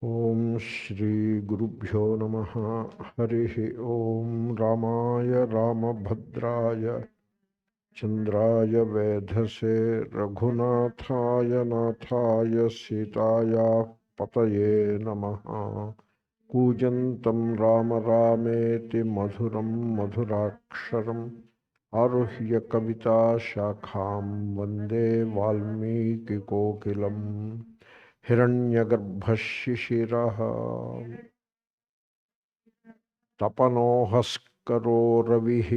Om Shri Gurubhyo Namaha Harihi Om Ramaya Ramabhadraya Chandraya Vedhase Raghunathaya Nathaya Sitaya Pataye Namaha Kujantam Rama Rameti Madhuram Madhuraksharam Aruhya Kavita Shakham Vande Valmiki Kokilam hiraṇyagarbhaḥ śiśiraḥ tapanō bhāskarō raviḥ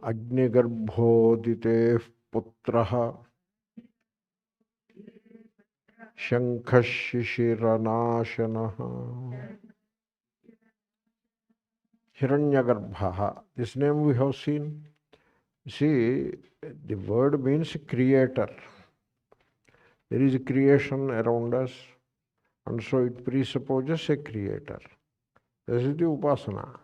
agnigarbhō'ditēḥ putraḥ śaṅkhaḥ śiśiranāśanaḥ. Hṛdayam. This name we have seen. See, the word means creator. There is a creation around us, and so it presupposes a creator. This is the upasana.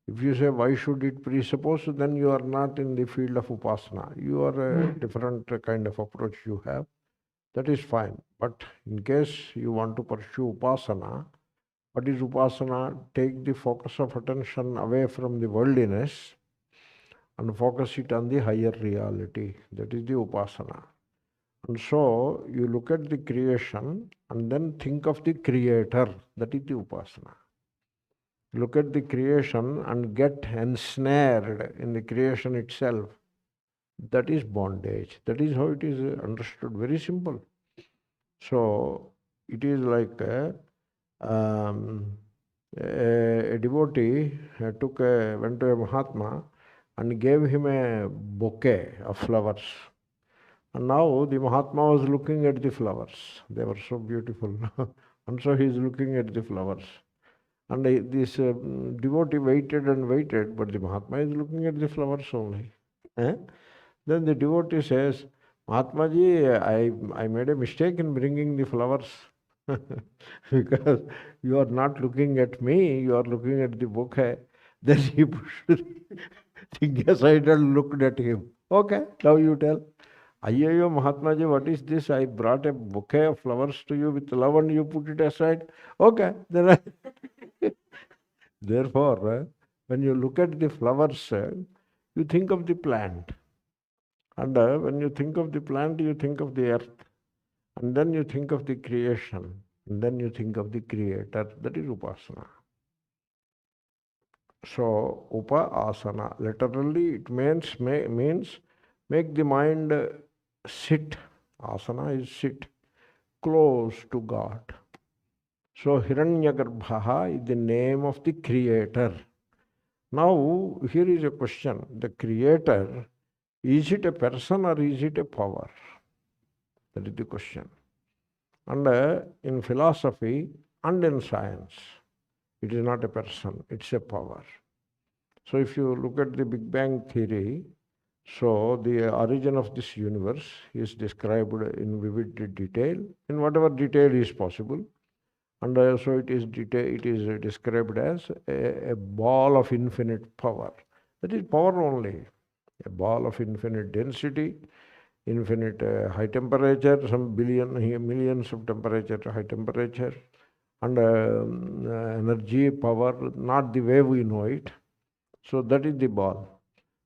If you say, why should it presuppose, then you are not in the field of upasana. You are a different kind of approach you have. That is fine. But in case you want to pursue upasana, what is upasana? Take the focus of attention away from the worldliness and focus it on the higher reality. That is the upasana. And so you look at the creation and then think of the creator. That is the upasana. Look at the creation and get ensnared in the creation itself. That is bondage. That is how it is understood. Very simple. So it is like a devotee went to a Mahatma and gave him a bouquet of flowers. And now the Mahatma was looking at the flowers. They were so beautiful. And so he is looking at the flowers. And this devotee waited and waited, but the Mahatma is looking at the flowers only. Then the devotee says, Mahatma ji, I made a mistake in bringing the flowers. Because you are not looking at me, you are looking at the bouquet. Then he pushed the thing aside and looked at him. Okay, now you tell. Ayyo, Mahatma ji, what is this? I brought a bouquet of flowers to you with love and you put it aside. Okay. Then Therefore, when you look at the flowers, you think of the plant. And when you think of the plant, you think of the earth. And then you think of the creation. And then you think of the creator. That is upasana. So, upa-asana, literally it means make the mind sit. Asana is sit close to God. So hiraṇyagarbhaḥ is the name of the creator. Now here is a question. The creator, is it a person or is it a power? That is the question. And in philosophy and in science, it is not a person, it's a power. So if you look at the Big Bang theory, so the origin of this universe is described in vivid detail, in whatever detail is possible. And so it is described as a ball of infinite power. That is power only. A ball of infinite density, infinite high temperature, some millions of temperature to high temperature, and energy, power, not the way we know it. So that is the ball.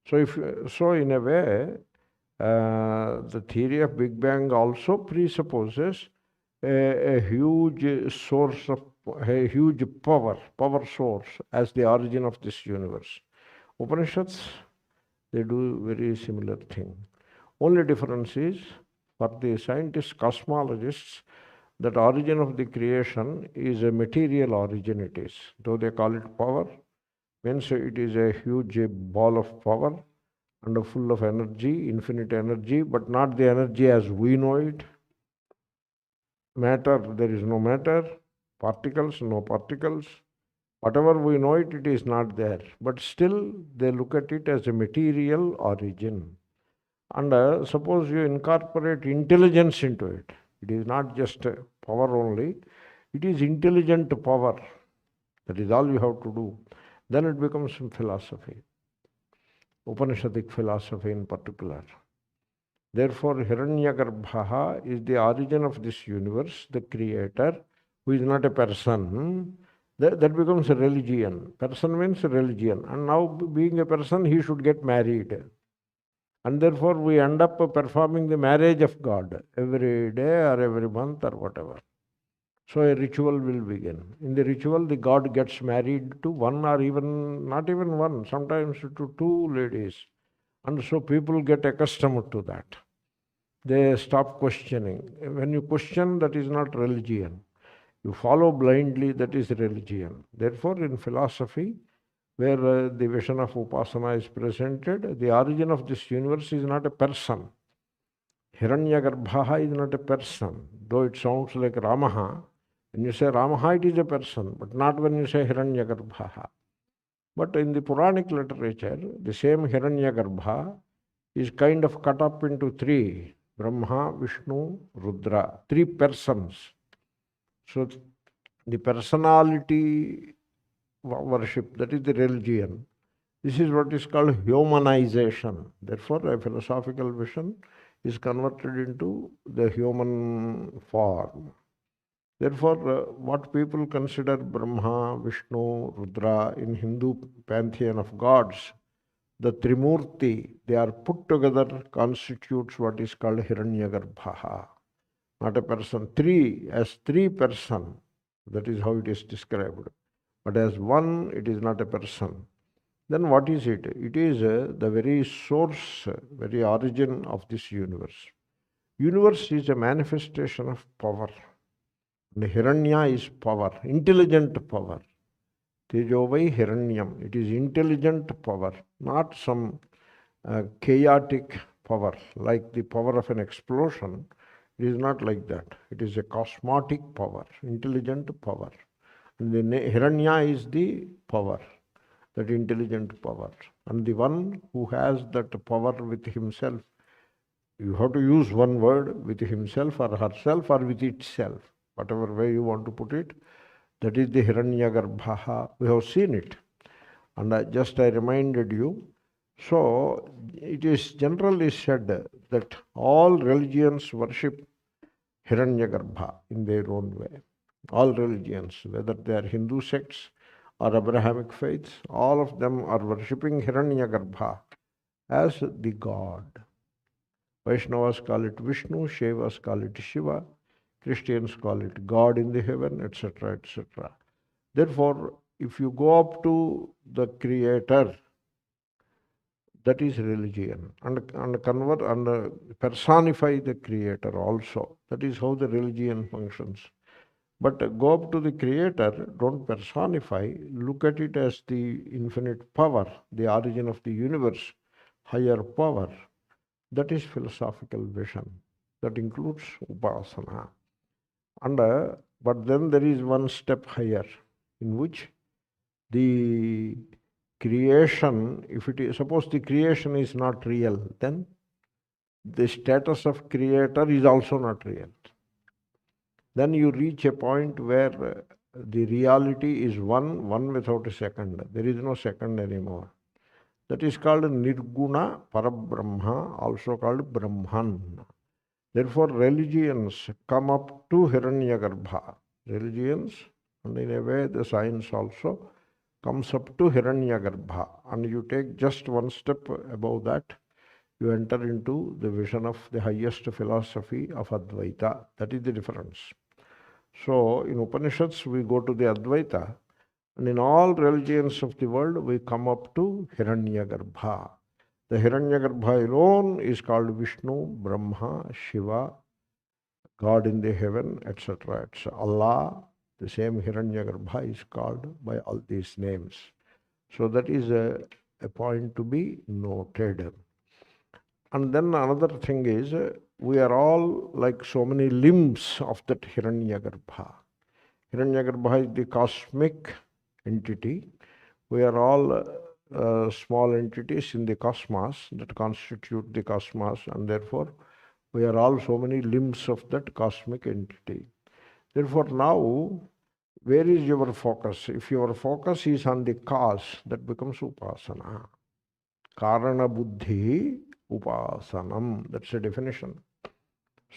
So in a way, the theory of Big Bang also presupposes a huge source of a huge power source as the origin of this universe. Upanishads, they do very similar thing. Only difference is, for the scientists, cosmologists, that origin of the creation is a material origin it is. Though they call it power, means it is a huge ball of power and full of energy, infinite energy, but not the energy as we know it. Matter, there is no matter. Particles, no particles. Whatever we know it, it is not there. But still, they look at it as a material origin. And suppose you incorporate intelligence into it. It is not just power only. It is intelligent power. That is all you have to do. Then it becomes philosophy. Upanishadic philosophy in particular. Therefore, hiraṇyagarbhaḥ is the origin of this universe, the creator, who is not a person. That becomes a religion. Person means religion. And now, being a person, he should get married. And therefore, we end up performing the marriage of God every day or every month or whatever. So a ritual will begin. In the ritual, the god gets married to one or even, not even one, sometimes to two ladies. And so people get accustomed to that. They stop questioning. When you question, that is not religion. You follow blindly, that is religion. Therefore, in philosophy, where the vision of upasana is presented, the origin of this universe is not a person. Hṛdayam is not a person, though it sounds like Ramaha. When you say Ramaha, it is a person, but not when you say Hṛdayam. But in the Puranic literature, the same Hṛdayam is kind of cut up into three: Brahma, Vishnu, Rudra, three persons. So the personality worship, that is the religion. This is what is called humanization. Therefore, a philosophical vision is converted into the human form. Therefore, what people consider Brahma, Vishnu, Rudra in Hindu pantheon of gods, the Trimurti, they are put together, constitutes what is called Hṛdayam. Not a person. Three, as three person, that is how it is described. But as one, it is not a person. Then what is it? It is the very source, very origin of this universe. Universe is a manifestation of power. The Hiranya is power, intelligent power. Tejovai Hiranyam. It is intelligent power, not some chaotic power, like the power of an explosion. It is not like that. It is a cosmotic power, intelligent power. And the Hiranya is the power, that intelligent power. And the one who has that power with himself, you have to use one word, with himself or herself or with itself, whatever way you want to put it. That is the hiraṇyagarbhaḥ. We have seen it. And I reminded you. So it is generally said that all religions worship Hṛdayam in their own way. All religions, whether they are Hindu sects or Abrahamic faiths, all of them are worshipping Hṛdayam as the God. Vaishnavas call it Vishnu, Shaivas call it Shiva, Christians call it God in the heaven, etc., etc. Therefore, if you go up to the Creator, that is religion, and convert and personify the Creator also. That is how the religion functions. But go up to the Creator, don't personify, look at it as the infinite power, the origin of the universe, higher power. That is philosophical vision. That includes upasana. And but then there is one step higher, in which the creation, if it is, suppose the creation is not real, then the status of creator is also not real. Then you reach a point where the reality is one without a second. There is no second anymore. That is called Nirguna Parabrahma, also called Brahman. Therefore, religions come up to Hṛdayam. Religions, and in a way the science also comes up to Hṛdayam. And you take just one step above that, you enter into the vision of the highest philosophy of Advaita. That is the difference. So, in Upanishads, we go to the Advaita, and in all religions of the world, we come up to Hṛdayam. The Hṛdayam alone is called Vishnu, Brahma, Shiva, God in the heaven, etc. It's Allah. The same Hṛdayam is called by all these names. So that is a point to be noted. And then another thing is, we are all like so many limbs of that Hṛdayam. Hṛdayam is the cosmic entity. We are all small entities in the cosmos that constitute the cosmos, and therefore we are all so many limbs of that cosmic entity. Therefore now, where is your focus? If your focus is on the cause, that becomes upasana. Karana buddhi Upasanam, that's a definition.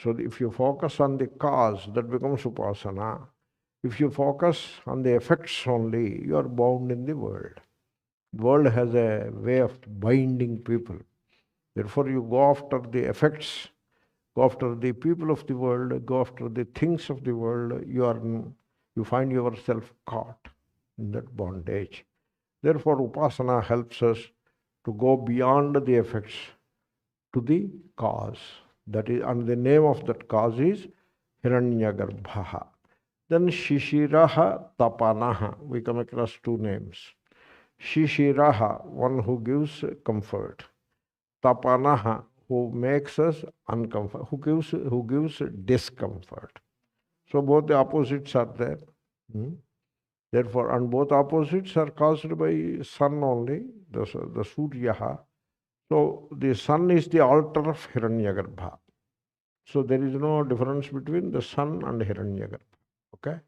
So if you focus on the cause, that becomes upasana. If you focus on the effects only, you are bound in the world. The world has a way of binding people. Therefore, you go after the effects, go after the people of the world, go after the things of the world. You find yourself caught in that bondage. Therefore, upasana helps us to go beyond the effects to the cause. That is, and the name of that cause is hiraṇyagarbhaḥ. Then śiśiraḥ, tapanaḥ. We come across two names. śiśiraḥ, one who gives comfort. Tapanaḥ, who makes us uncomfortable, who gives discomfort. So both the opposites are there. Therefore, and both opposites are caused by sun only, the Surya. So the sun is the altar of hiraṇyagarbhaḥ. So there is no difference between the sun and hiraṇyagarbhaḥ. Okay?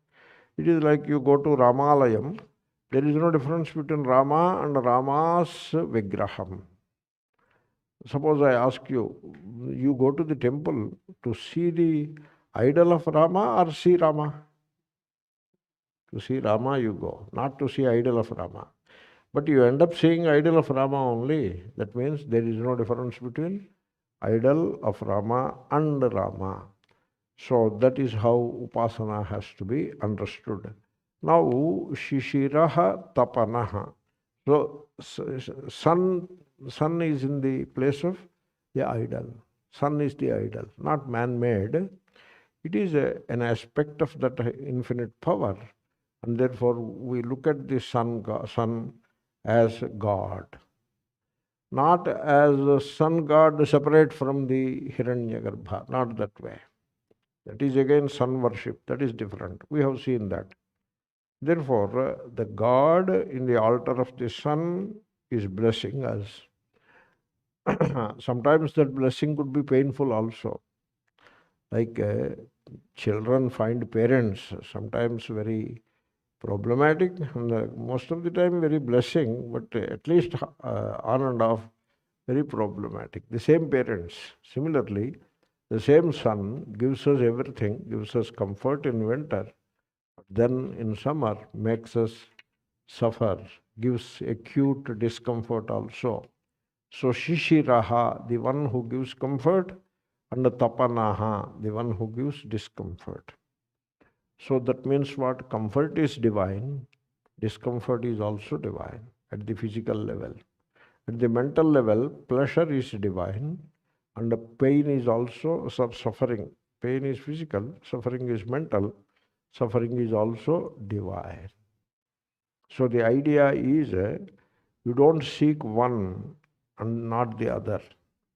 It is like you go to Ramalayam, there is no difference between Rama and Rama's Vigraham. Suppose I ask you, you go to the temple to see the idol of Rama or see Rama? To see Rama you go, not to see idol of Rama. But you end up seeing idol of Rama only. That means there is no difference between idol of Rama and Rama. So that is how upasana has to be understood. Now, śiśiraḥ tapanaḥ. So sun is in the place of the idol. Sun is the idol, not man-made. It is an aspect of that infinite power. And therefore, we look at the sun as God. Not as the sun God separate from the hiraṇyagarbhaḥ, not that way. That is again sun worship, that is different. We have seen that. Therefore, the God in the altar of the sun is blessing us. Sometimes that blessing could be painful also. Like children find parents sometimes very problematic, and most of the time very blessing, but at least on and off very problematic. The same parents. Similarly, the same sun gives us everything, gives us comfort in winter, then in summer makes us suffer, gives acute discomfort also. So śiśiraḥ, the one who gives comfort, and tapanaḥ, the one who gives discomfort. So that means what? Comfort is divine, discomfort is also divine at the physical level. At the mental level, pleasure is divine, and the pain is also suffering. Pain is physical, suffering is mental, suffering is also divine. So the idea is you don't seek one and not the other.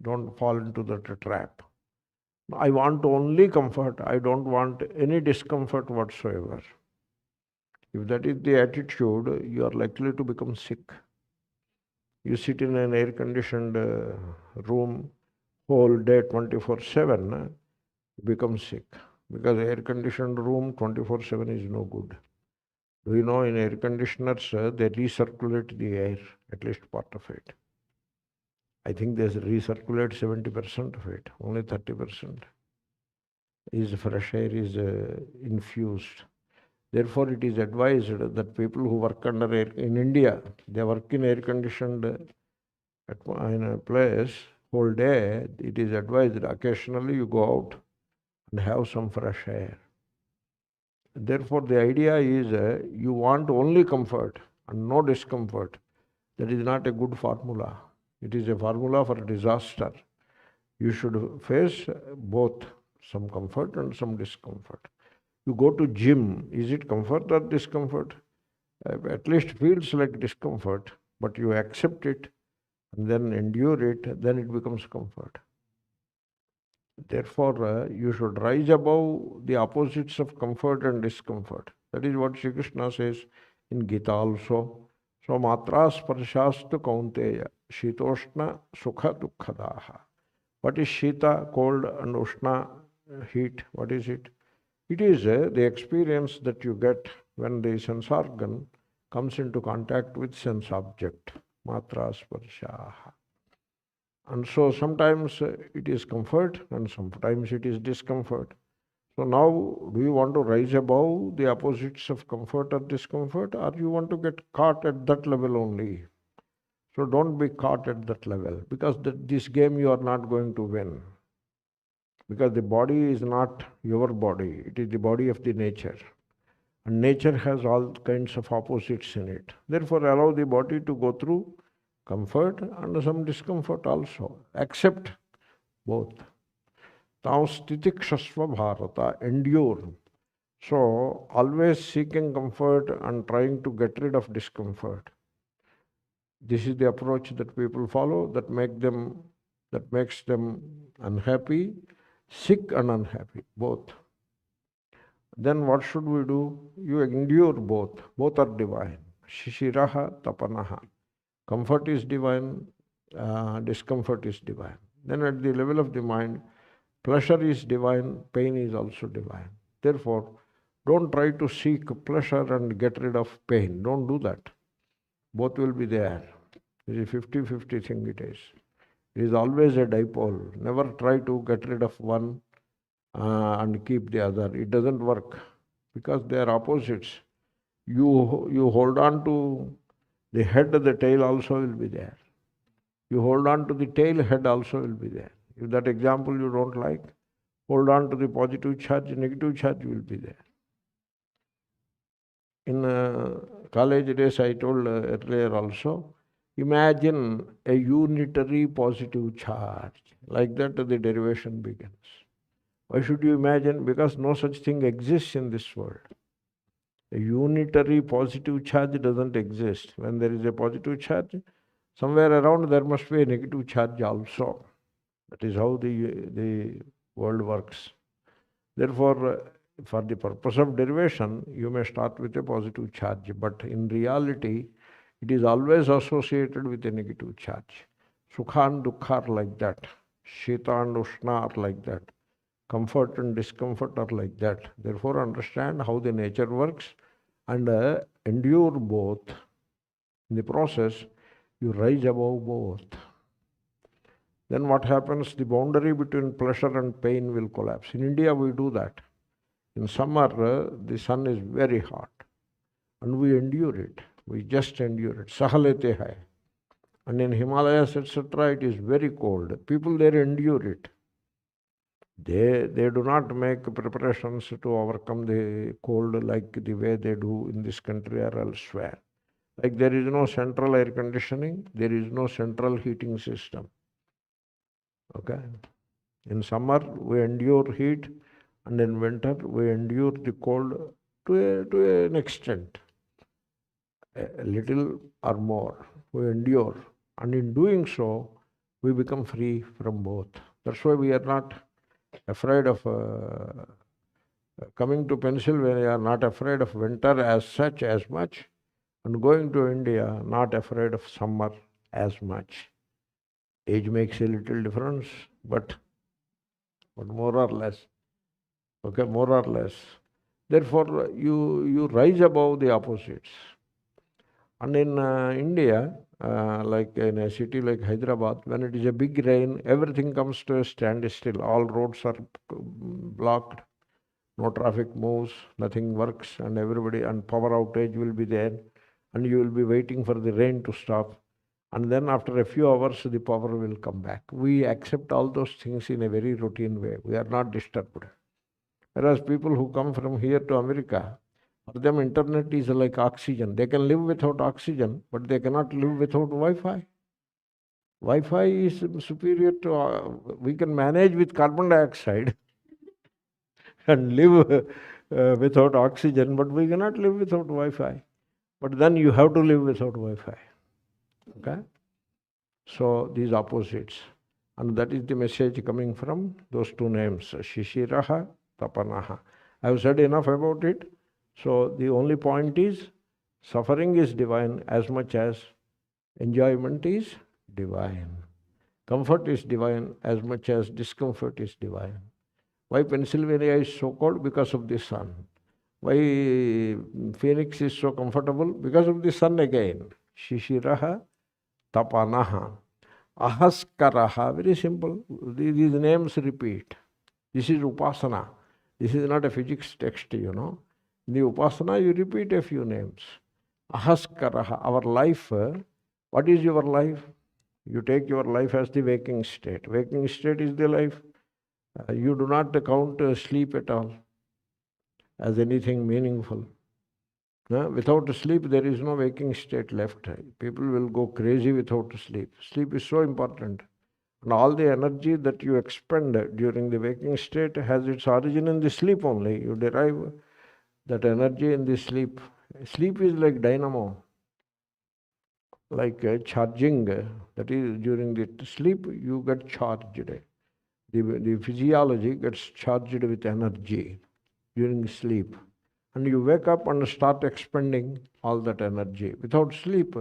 Don't fall into that trap. I want only comfort. I don't want any discomfort whatsoever. If that is the attitude, you are likely to become sick. You sit in an air-conditioned room whole day 24/7, you become sick. Because air-conditioned room 24/7 is no good. Do you know in air conditioners, they recirculate the air, at least part of it. I think they recirculate 70% of it, only 30% is fresh air is infused. Therefore, it is advised that people who work under air, in India, they work in air-conditioned in a place whole day. It is advised occasionally you go out and have some fresh air. Therefore, the idea is you want only comfort and no discomfort. That is not a good formula. It is a formula for disaster. You should face both, some comfort and some discomfort. You go to gym, is it comfort or discomfort? At least feels like discomfort, but you accept it and then endure it, then it becomes comfort. Therefore, you should rise above the opposites of comfort and discomfort. That is what Sri Krishna says in Gita also. So matra sparshastu kaunteya, shitoshna sukha dukkhadaha. What is shita, cold, and ushna, heat? What is it? It is the experience that you get when the sense organ comes into contact with sense object. Matra sparshaha. And so sometimes it is comfort and sometimes it is discomfort. So now, do you want to rise above the opposites of comfort or discomfort, or you want to get caught at that level only? So don't be caught at that level, because this game you are not going to win. Because the body is not your body, it is the body of the nature. And nature has all kinds of opposites in it. Therefore, allow the body to go through comfort and some discomfort also. Accept both. Tam stitikshasva bharata, endure. So, always seeking comfort and trying to get rid of discomfort. This is the approach that people follow that makes them unhappy, sick and unhappy, both. Then what should we do? You endure both. Both are divine. Śiśiraḥ, tapanō. Comfort is divine, discomfort is divine. Then at the level of the mind, pleasure is divine, pain is also divine. Therefore, don't try to seek pleasure and get rid of pain. Don't do that. Both will be there. It is a 50-50 thing it is. It is always a dipole. Never try to get rid of one and keep the other. It doesn't work because they are opposites. You hold on to the head, the tail also will be there. You hold on to the tail, head also will be there. If that example you don't like, hold on to the positive charge, negative charge will be there. In college days, I told earlier also, imagine a unitary positive charge. Like that the derivation begins. Why should you imagine? Because no such thing exists in this world. A unitary positive charge doesn't exist. When there is a positive charge, somewhere around there must be a negative charge also. That is how the world works. Therefore, for the purpose of derivation, you may start with a positive charge, but in reality, it is always associated with a negative charge. Sukha and dukkha are like that. Shita and ushna are like that. Comfort and discomfort are like that. Therefore, understand how the nature works and endure both. In the process, you rise above both. Then what happens? The boundary between pleasure and pain will collapse. In India, we do that. In summer, the sun is very hot and we endure it. We just endure it. Sahalete hai. And in Himalayas, etc., it is very cold. People there endure it. They do not make preparations to overcome the cold like the way they do in this country or elsewhere. Like there is no central air conditioning, there is no central heating system. Okay? In summer, we endure heat, and in winter, we endure the cold to an extent. A little or more. We endure. And in doing so, we become free from both. That's why we are not afraid of coming to Pennsylvania, not afraid of winter as such as much, and going to India, not afraid of summer as much. Age makes a little difference, but more or less. Okay, more or less. Therefore, you rise above the opposites. And in India, like in a city like Hyderabad, when it is a big rain, everything comes to a standstill. All roads are blocked, no traffic moves, nothing works, and power outage will be there, and you will be waiting for the rain to stop. And then after a few hours, the power will come back. We accept all those things in a very routine way. We are not disturbed. Whereas people who come from here to America, for them internet is like oxygen. They can live without oxygen, but they cannot live without Wi-Fi. Wi-Fi is superior to, we can manage with carbon dioxide and live without oxygen, but we cannot live without Wi-Fi. But then you have to live without Wi-Fi. Okay? So these opposites. And that is the message coming from those two names, śiśiraḥ, tapanō. I have said enough about it. So the only point is, suffering is divine as much as enjoyment is divine. Comfort is divine as much as discomfort is divine. Why Pennsylvania is so cold? Because of the sun. Why Phoenix is so comfortable? Because of the sun again. śiśiraḥ, tapanō. Ahaskaraha, very simple. These names repeat. This is upasana. This is not a physics text, In the upasana, you repeat a few names. Ahaskaraha, our life. What is your life? You take your life as the waking state. Waking state is the life. You do not count sleep at all as anything meaningful. Without sleep, there is no waking state left. People will go crazy without sleep. Sleep is so important. And all the energy that you expend during the waking state has its origin in the sleep only. You derive that energy in the sleep. Sleep is like dynamo, like charging. That is, during the sleep, you get charged. The physiology gets charged with energy during sleep. And you wake up and start expending all that energy. Without sleep,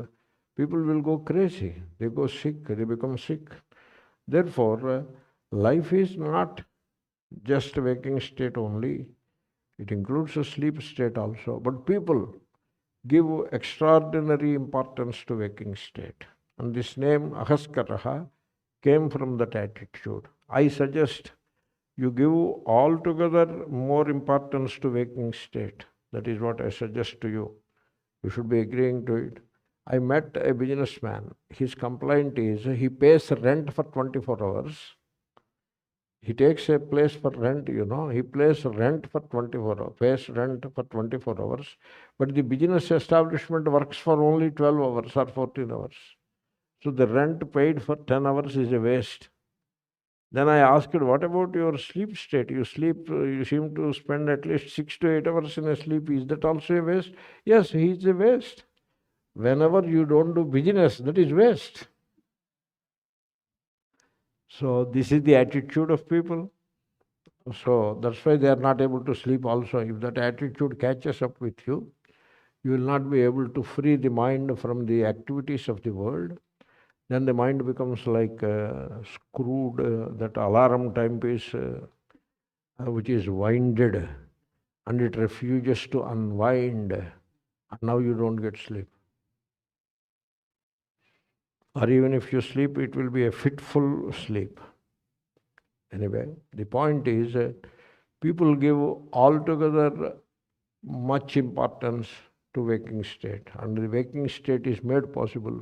people will go crazy. They go sick. They become sick. Therefore, life is not just a waking state only. It includes a sleep state also. But people give extraordinary importance to waking state. And this name, Ahaskaraha, came from that attitude. I suggest you give altogether more importance to waking state. That is what I suggest to you. You should be agreeing to it. I met a businessman. His complaint is he pays rent for 24 hours. He takes a place for rent, He pays rent for 24 hours, pays rent for 24 hours. But the business establishment works for only 12 hours or 14 hours. So the rent paid for 10 hours is a waste. Then I asked, what about your sleep state? You seem to spend at least 6 to 8 hours in a sleep. Is that also a waste? Yes, he is a waste. Whenever you don't do business, that is waste. So this is the attitude of people. So that's why they are not able to sleep also. If that attitude catches up with you, you will not be able to free the mind from the activities of the world. Then the mind becomes like screwed, that alarm timepiece which is winded, and it refuses to unwind, and now you don't get sleep. Or even if you sleep, it will be a fitful sleep. Anyway, the point is people give altogether much importance to waking state, and the waking state is made possible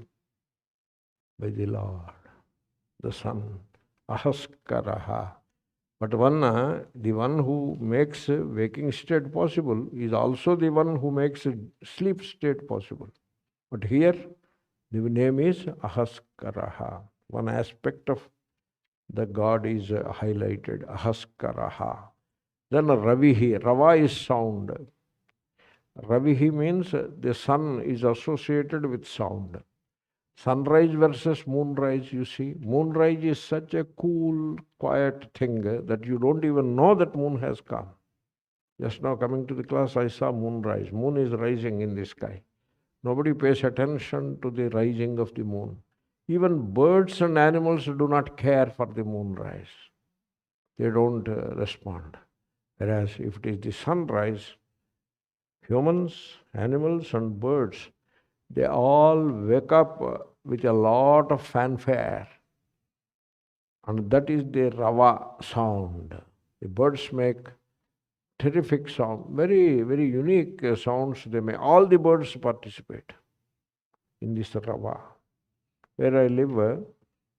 by the Lord, the Sun, Ahaskaraha. But the one who makes a waking state possible is also the one who makes a sleep state possible. But here, the name is Ahaskaraha. One aspect of the God is highlighted, Ahaskaraha. Then raviḥ, Rava is sound. Raviḥ means the sun is associated with sound. Sunrise versus moonrise, you see. Moonrise is such a cool, quiet thing that you don't even know that moon has come. Just now coming to the class, I saw moonrise. Moon is rising in the sky. Nobody pays attention to the rising of the moon. Even birds and animals do not care for the moonrise. They don't respond. Whereas if it is the sunrise, humans, animals and birds, they all wake up with a lot of fanfare. And that is the Rava sound. The birds make terrific sound, very, very unique sounds they make. All the birds participate in this Rava. Where I live,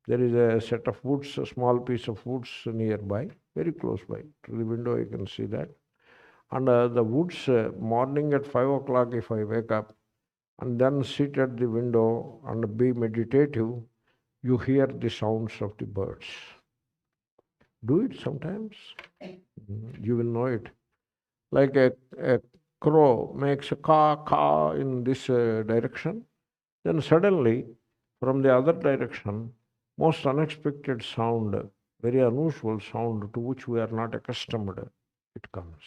there is a set of woods, a small piece of woods nearby, very close by. Through the window you can see that. And the woods, morning at 5 o'clock if I wake up, and then sit at the window and be meditative, you hear the sounds of the birds. Do it sometimes. You will know it. Like a crow makes a caw in this direction, then suddenly from the other direction, most unexpected sound, very unusual sound to which we are not accustomed, it comes.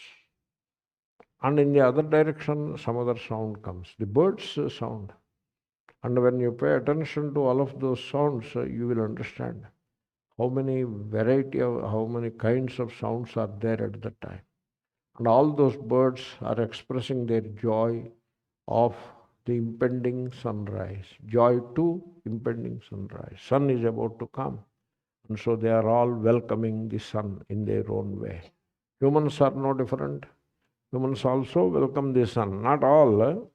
And in the other direction, some other sound comes. The birds sound. And when you pay attention to all of those sounds, you will understand how many how many kinds of sounds are there at that time. And all those birds are expressing their joy of the impending sunrise. Joy to impending sunrise. Sun is about to come. And so they are all welcoming the sun in their own way. Humans are no different. Humans also welcome the sun. Not all,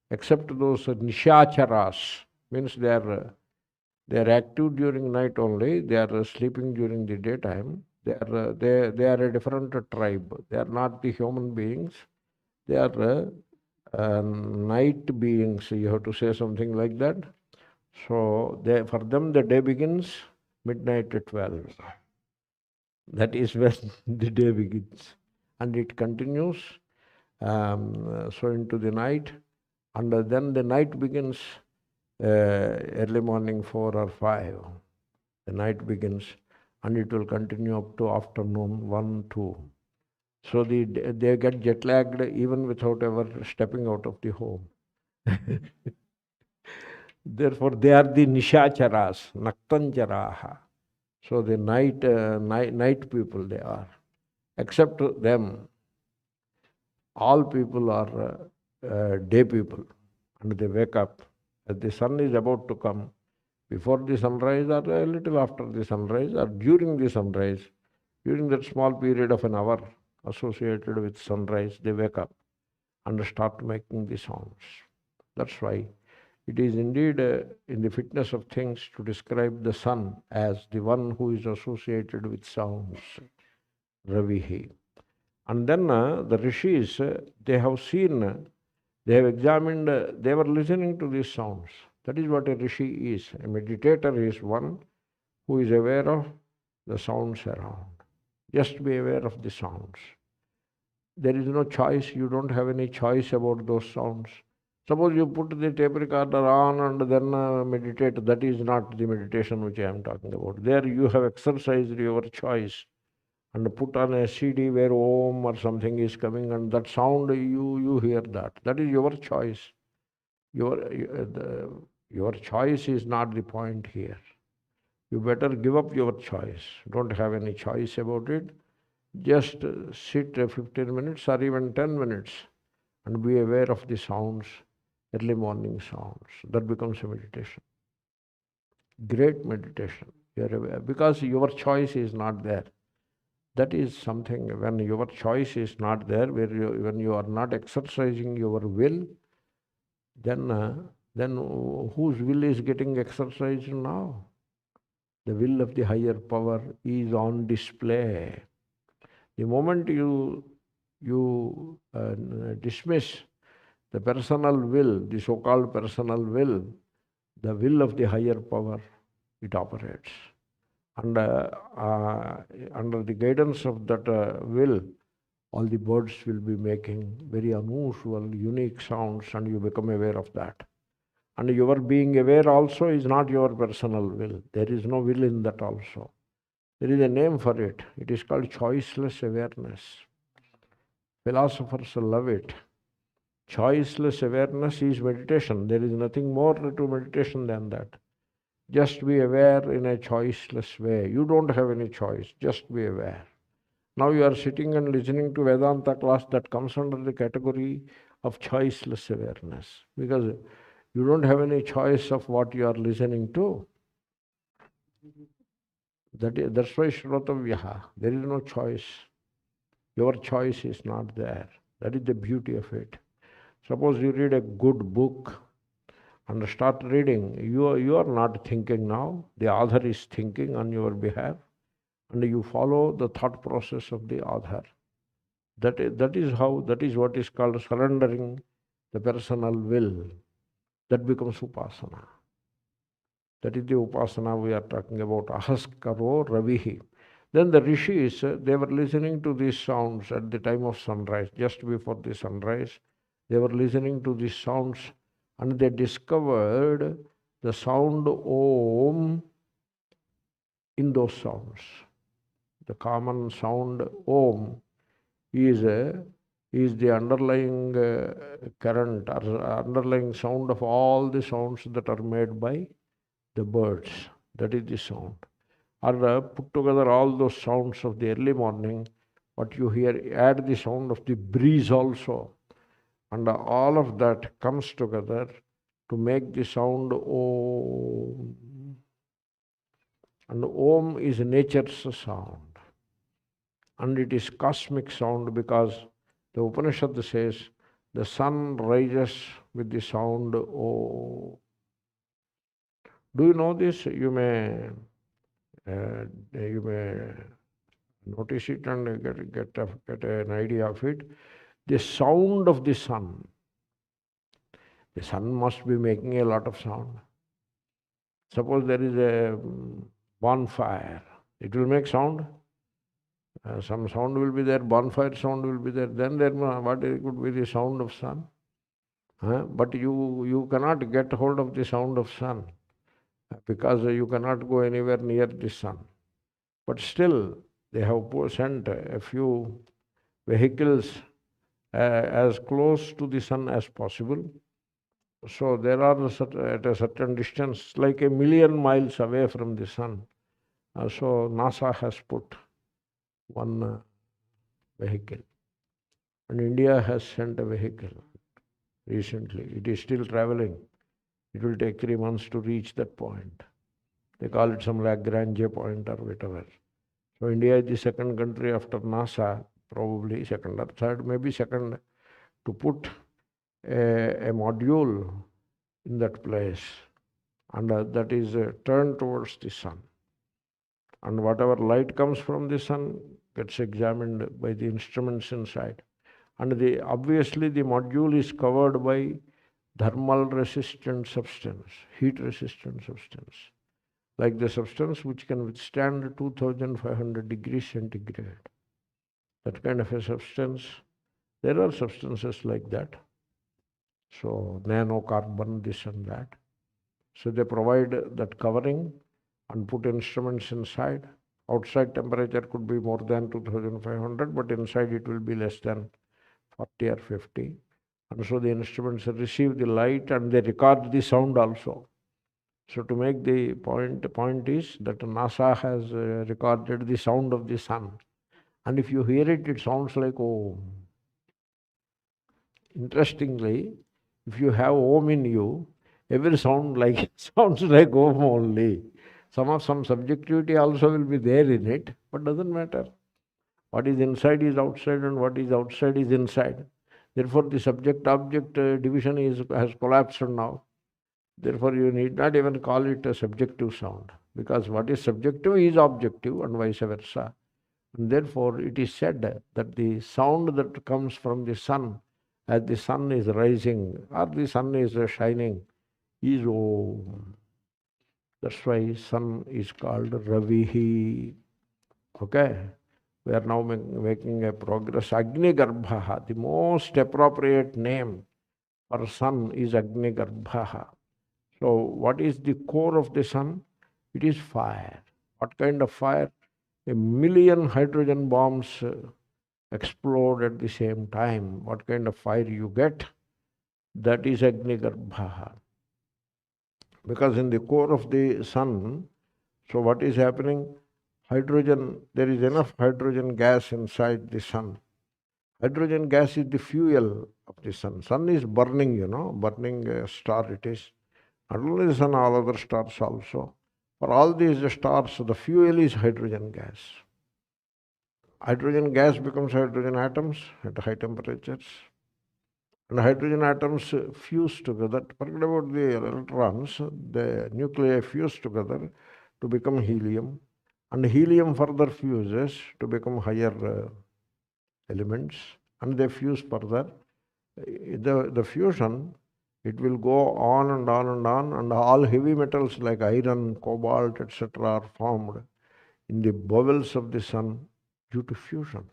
except those nishacharas. Means they are active during night only. They are sleeping during the daytime. They are a different tribe. They are not the human beings. They are night beings. You have to say something like that. So for them the day begins midnight at 12. That is when the day begins. And it continues so into the night. And then the night begins early morning 4 or 5. The night begins and it will continue up to afternoon 1, 2. So they get jet lagged even without ever stepping out of the home. Therefore, they are the nishacharas, naktanjaraha. So the night people they are. Except them, all people are day people, and they wake up as the sun is about to come. Before the sunrise or a little after the sunrise or during the sunrise, during that small period of an hour associated with sunrise, they wake up and start making the sounds. That's why it is indeed in the fitness of things to describe the sun as the one who is associated with sounds, raviḥ. And then the rishis, they have seen, they have examined, they were listening to these sounds. That is what a rishi is. A meditator is one who is aware of the sounds around. Just be aware of the sounds. There is no choice. You don't have any choice about those sounds. Suppose you put the tape recorder on and then meditate. That is not the meditation which I am talking about. There you have exercised your choice and put on a CD where Om or something is coming and that sound you hear that. That is your choice. Your choice is not the point here. You better give up your choice. Don't have any choice about it. Just sit 15 minutes or even 10 minutes and be aware of the sounds, early morning sounds. That becomes a meditation. Great meditation. You are aware, because your choice is not there. That is something, when your choice is not there, when you are not exercising your will, then whose will is getting exercised now? The will of the higher power is on display. The moment you dismiss the personal will, the so-called personal will, the will of the higher power, it operates. And under the guidance of that will, all the birds will be making very unusual, unique sounds, and you become aware of that. And your being aware also is not your personal will. There is no will in that also. There is a name for it. It is called choiceless awareness. Philosophers love it. Choiceless awareness is meditation. There is nothing more to meditation than that. Just be aware in a choiceless way. You don't have any choice. Just be aware. Now you are sitting and listening to Vedanta class that comes under the category of choiceless awareness, because you don't have any choice of what you are listening to. That's why Shrotavyaha. There is no choice. Your choice is not there. That is the beauty of it. Suppose you read a good book and start reading. You are not thinking now. The author is thinking on your behalf. And you follow the thought process of the author. That is what is called surrendering the personal will. That becomes upasana. That is the upasana we are talking about. Bhāskarō raviḥ. Then the rishis, they were listening to these sounds at the time of sunrise, just before the sunrise. They were listening to these sounds and they discovered the sound Om in those sounds. The common sound Om is the underlying current or underlying sound of all the sounds that are made by the birds. That is the sound. Or put together all those sounds of the early morning, what you hear, add the sound of the breeze also. and all of that comes together to make the sound Om. And Om is nature's sound. And it is cosmic sound because the Upanishad says the sun rises with the sound Om. Do you know this? You may notice it and get an idea of it. The sound of the sun. The sun must be making a lot of sound. Suppose there is a bonfire. It will make sound. Some sound will be there. Bonfire sound will be there. Then what could be the sound of sun? But you cannot get hold of the sound of sun because you cannot go anywhere near the sun. But still, they have sent a few vehicles as close to the sun as possible. So there are at a certain distance, like 1,000,000 miles away from the sun. So NASA has put one vehicle. And India has sent a vehicle recently. It is still traveling. It will take 3 months to reach that point. They call it some Lagrange point or whatever. So India is the second country after NASA, probably second or third, maybe second, to put a module in that place, and that is turned towards the sun. And whatever light comes from the sun gets examined by the instruments inside. And obviously the module is covered by thermal resistant substance, heat resistant substance, like the substance which can withstand 2500 degrees centigrade. That kind of a substance. There are substances like that. So nanocarbon, this and that. So they provide that covering and put instruments inside. Outside temperature could be more than 2500, but inside it will be less than 40 or 50. And so the instruments receive the light and they record the sound also. So to make the point is that NASA has recorded the sound of the sun. And if you hear it, it sounds like Om. Interestingly, if you have Om in you, every sound sounds like Om only. Some subjectivity also will be there in it, but doesn't matter. What is inside is outside and what is outside is inside. Therefore, the subject-object division has collapsed now. Therefore, you need not even call it a subjective sound, because what is subjective is objective and vice versa. And therefore, it is said that the sound that comes from the sun, as the sun is rising or the sun is shining, is Om. That's why sun is called raviḥ. Okay? We are now making a progress. Agnigarbhaḥ, the most appropriate name for sun is agnigarbhaḥ. So what is the core of the sun? It is fire. What kind of fire? 1,000,000 hydrogen bombs explode at the same time. What kind of fire you get? That is agnigarbhaḥ. Because in the core of the sun, so what is happening? Hydrogen, there is enough hydrogen gas inside the sun. Hydrogen gas is the fuel of the sun. Sun is burning, burning star it is. Not only the sun, all other stars also. For all these stars, the fuel is hydrogen gas. Hydrogen gas becomes hydrogen atoms at high temperatures. And hydrogen atoms fuse together. Forget about the electrons, the nuclei fuse together to become helium. And helium further fuses to become higher elements. And they fuse further. The fusion, it will go on and on and on, and all heavy metals like iron, cobalt, etc. are formed in the bowels of the sun due to fusion.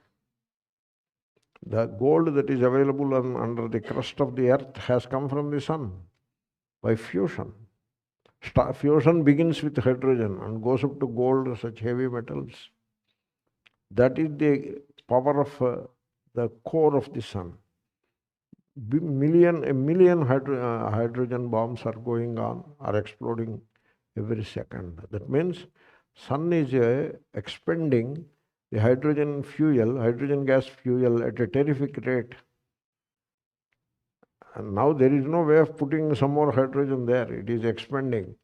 The gold that is available under the crust of the earth has come from the sun by fusion. Fusion begins with hydrogen and goes up to gold, such heavy metals. That is the power of the core of the sun. A million hydrogen bombs are going on, are exploding every second. That means sun is expending the hydrogen gas fuel at a terrific rate. And now there is no way of putting some more hydrogen there. It is expanding.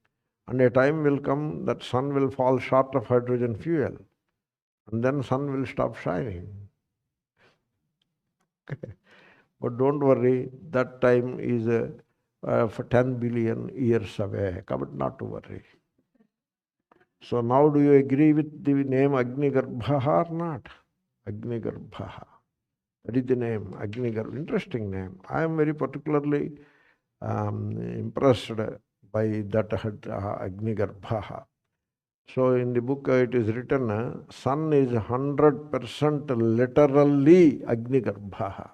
And a time will come that sun will fall short of hydrogen fuel. And then sun will stop shining. But don't worry, that time is for 10 billion years away. But not to worry. So now do you agree with the name Agnigarbha or not? Agnigarbha. That is the name, Agnigarbha. Interesting name. I am very particularly impressed by that Agnigarbha. So in the book it is written, sun is 100% literally Agnigarbha.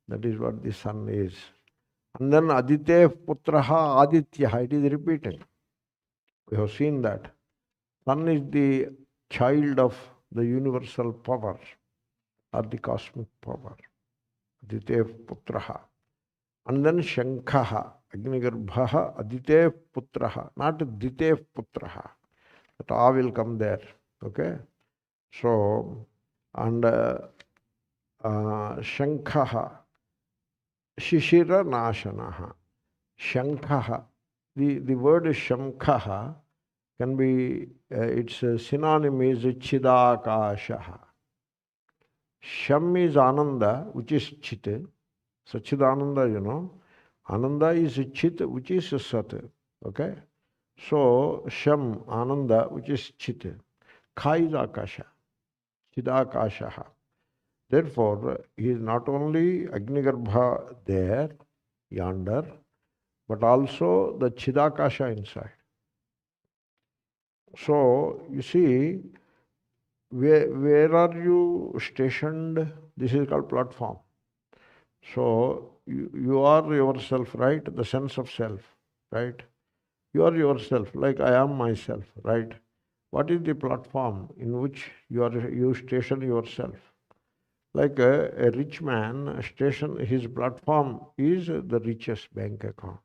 That is what the sun is. And then Aditya putraḥ Aditya, it is repeating. We have seen that. Sun is the child of the universal power or the cosmic power. Aditya putraḥ. And then śaṅkhaḥ, agnigarbhaḥ, Aditya putraḥ, not Aditya putraḥ. That A will come there. Okay? So, and śaṅkhaḥ, śiśiranāśanaḥ. śaṅkhaḥ. The word śaṅkhaḥ can be, its synonym is chidākāśaḥ. Sham is Ananda, which is Chit. Sachidananda, you know. Ananda is Chit, which is Sat. Okay? So, Sham, Ananda, which is Chit. Kha is Akasha. Chidakasha. Therefore, he is not only Agnigarbha there, yonder, but also the Chidakasha inside. So, you see, where are you stationed? This is called platform. So, you are yourself, right? The sense of self, right? You are yourself, like I am myself, right? What is the platform in which you station yourself? Like a rich man station, his platform is the richest bank account.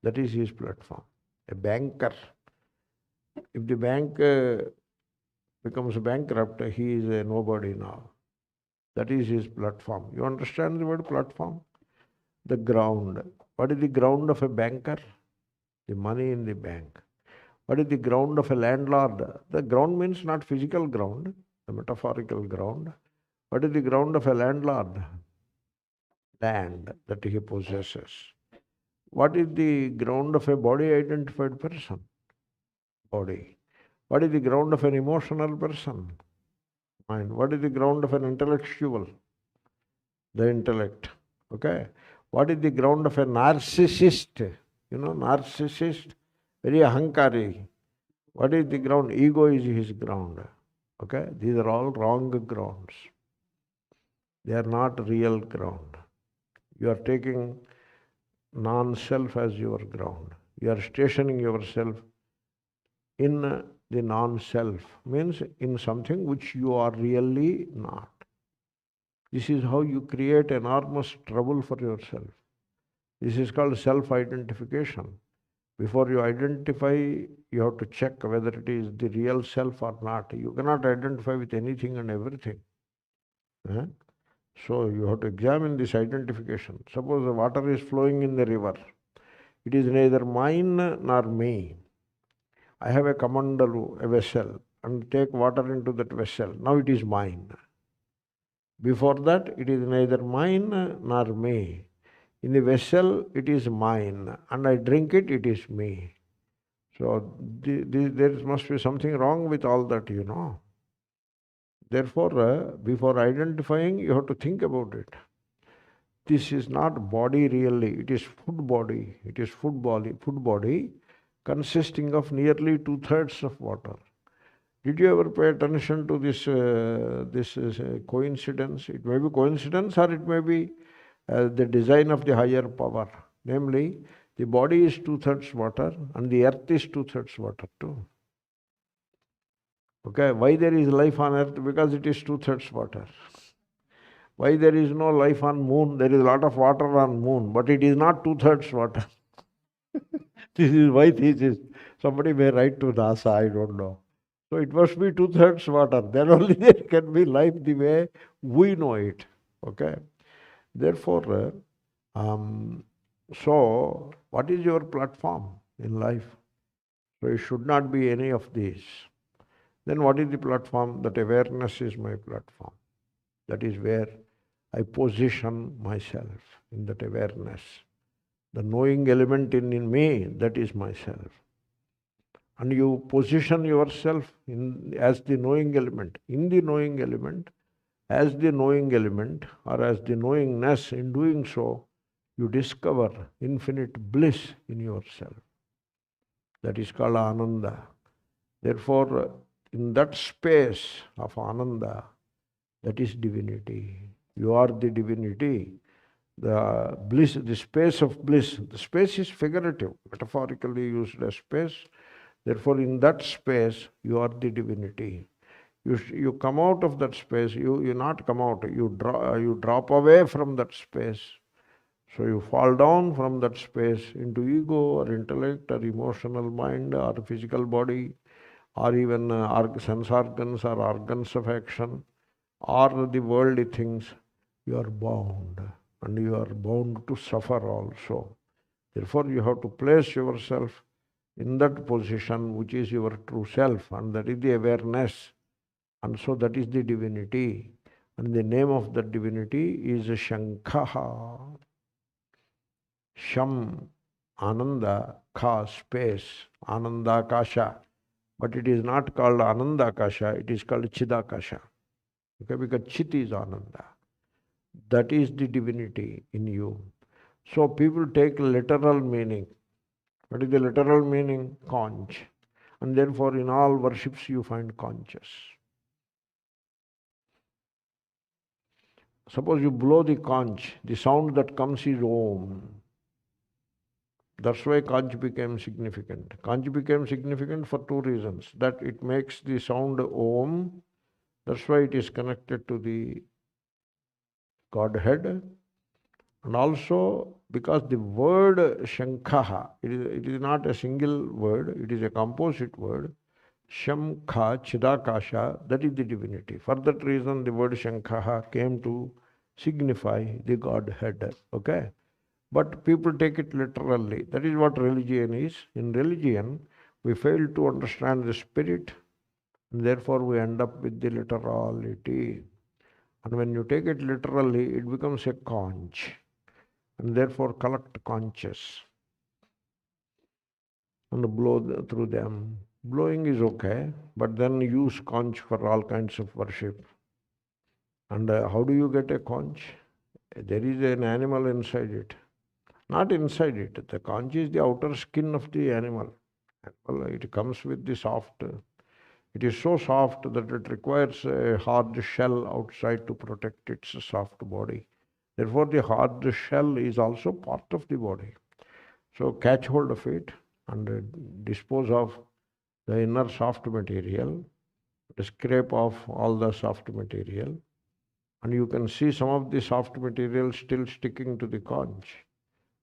That is his platform. A banker, if the bank becomes bankrupt, he is a nobody now. That is his platform. You understand the word platform? The ground. What is the ground of a banker? The money in the bank. What is the ground of a landlord? The ground means not physical ground, the metaphorical ground. What is the ground of a landlord? Land that he possesses. What is the ground of a body-identified person? Body. What is the ground of an emotional person? Mind. What is the ground of an intellectual? The intellect. Okay. What is the ground of a narcissist? You know, narcissist, very ahankari. What is the ground? Ego is his ground. Okay. These are all wrong grounds. They are not real ground. You are taking non-self as your ground. You are stationing yourself in the non-self, means in something which you are really not. This is how you create enormous trouble for yourself. This is called self-identification. Before you identify, you have to check whether it is the real self or not. You cannot identify with anything and everything. So you have to examine this identification. Suppose the water is flowing in the river. It is neither mine nor me. I have a kamandalu, a vessel, and take water into that vessel. Now it is mine. Before that, it is neither mine nor me. In the vessel, it is mine, and I drink it, it is me. So there must be something wrong with all that, you know. Therefore, before identifying, you have to think about it. This is not body really, it is food body. It is food body consisting of nearly 2/3 of water. Did you ever pay attention to this coincidence? It may be coincidence or it may be the design of the higher power. Namely, the body is 2/3 water and the earth is 2/3 water too. Okay, why there is life on earth? Because it is 2/3 water. Why there is no life on moon? There is a lot of water on moon, but it is not 2/3 water. This is why this is. Somebody may write to NASA, I don't know. So it must be 2/3 water. Then only there can be life the way we know it. Okay. Therefore, So, what is your platform in life? So, it should not be any of these. Then what is the platform? That awareness is my platform. That is where I position myself, in that awareness. The knowing element in me, that is myself. And you position yourself as the knowing element, in the knowing element, as the knowing element, or as the knowingness. In doing so, you discover infinite bliss in yourself. That is called Ananda. Therefore, in that space of Ananda, that is divinity. You are the divinity. The bliss, the space of bliss. The space is figurative, metaphorically used as space. Therefore, in that space, you are the divinity. You come out of that space. You not come out. You drop away from that space. So you fall down from that space into ego or intellect or emotional mind or physical body or even sense organs or organs of action or the worldly things. You are bound, and you are bound to suffer also. Therefore, you have to place yourself in that position which is your true self, and that is the awareness. And so that is the divinity. And the name of that divinity is śaṅkhaḥ. Sham, Ananda, Kha, space, Anandakasha. But it is not called Anandakasha, it is called Chidakasha. Okay, because Chit is Ananda. That is the divinity in you. So people take literal meaning. What is the literal meaning? Conch. And therefore in all worships you find conches. Suppose you blow the conch, the sound that comes is Om. That's why conch became significant. Conch became significant for two reasons. That it makes the sound Om. That's why it is connected to the Godhead. And also because the word śaṅkhaḥ, it is not a single word, it is a composite word. Śaṅkhaḥ, Chidakasha, that is the divinity. For that reason, the word śaṅkhaḥ came to signify the Godhead. Okay? But people take it literally. That is what religion is. In religion, we fail to understand the spirit, and therefore we end up with the literality. And when you take it literally, it becomes a conch. And therefore collect conches and blow through them. Blowing is okay, but then use conch for all kinds of worship. And how do you get a conch? There is an animal inside it. Not inside it. The conch is the outer skin of the animal. It comes with the soft. It is so soft that it requires a hard shell outside to protect its soft body. Therefore, the hard shell is also part of the body. So catch hold of it and dispose of the inner soft material, scrape off all the soft material, and you can see some of the soft material still sticking to the conch,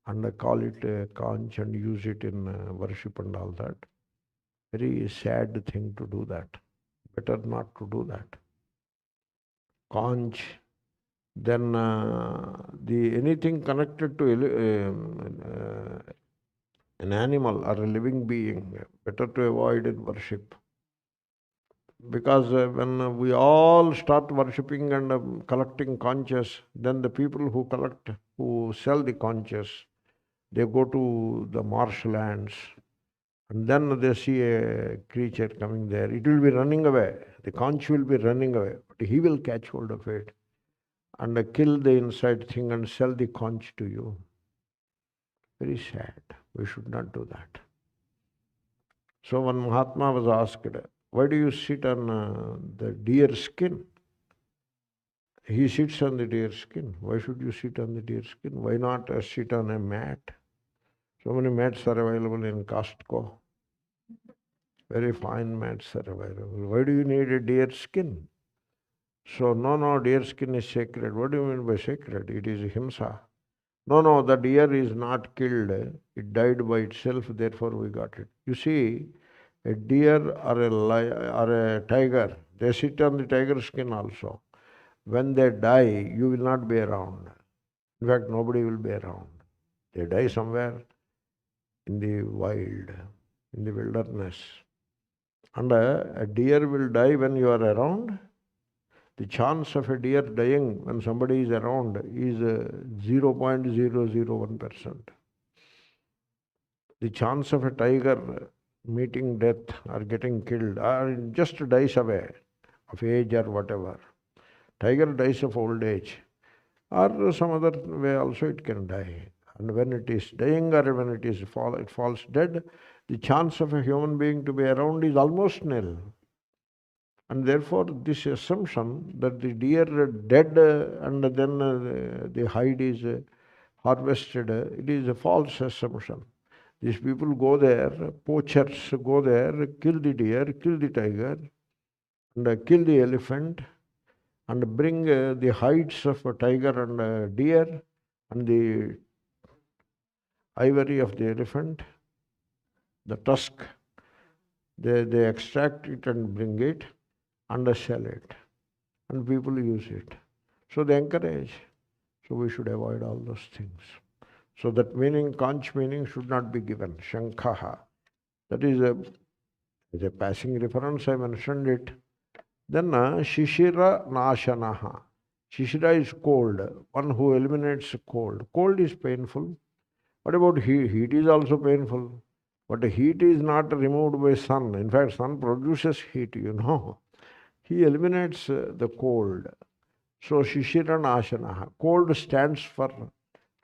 and call it a conch and use it in worship and all that. Very sad thing to do that. Better not to do that. Conch. Then anything connected to an animal or a living being, better to avoid in worship. Because when we all start worshipping and collecting conches, then the people who sell the conches, they go to the marshlands, and then they see a creature coming there. It will be running away. The conch will be running away, but he will catch hold of it and kill the inside thing and sell the conch to you. Very sad. We should not do that. So one Mahatma was asked, why do you sit on the deer skin? He sits on the deer skin. Why should you sit on the deer skin? Why not sit on a mat? So many mats are available in Costco. Very fine mats are available. Why do you need a deer skin? So, no, deer skin is sacred. What do you mean by sacred? It is himsa. No, the deer is not killed. It died by itself, therefore we got it. You see, a deer or a tiger, they sit on the tiger skin also. When they die, you will not be around. In fact, nobody will be around. They die somewhere in the wild, in the wilderness. And a deer will die when you are around. The chance of a deer dying when somebody is around is 0.001%. The chance of a tiger meeting death or getting killed or just dies away of age or whatever. Tiger dies of old age or some other way also it can die. And when it is dying or when it falls dead, the chance of a human being to be around is almost nil. And therefore, this assumption that the deer dead and then the hide is harvested, it is a false assumption. These people go there, poachers go there, kill the deer, kill the tiger, and kill the elephant, and bring the hides of a tiger and deer, and the ivory of the elephant, the tusk, they extract it and bring it, and sell it. And people use it. So they encourage. So we should avoid all those things. So that meaning, conch meaning should not be given. śaṅkhaḥ. That is a passing reference, I mentioned it. Then śiśiranāśanaḥ. Śiśira is cold, one who eliminates cold. Cold is painful. What about heat? Heat is also painful. But heat is not removed by sun. In fact, sun produces heat, you know. He eliminates the cold. So śiśiranāśanaḥ. Cold stands for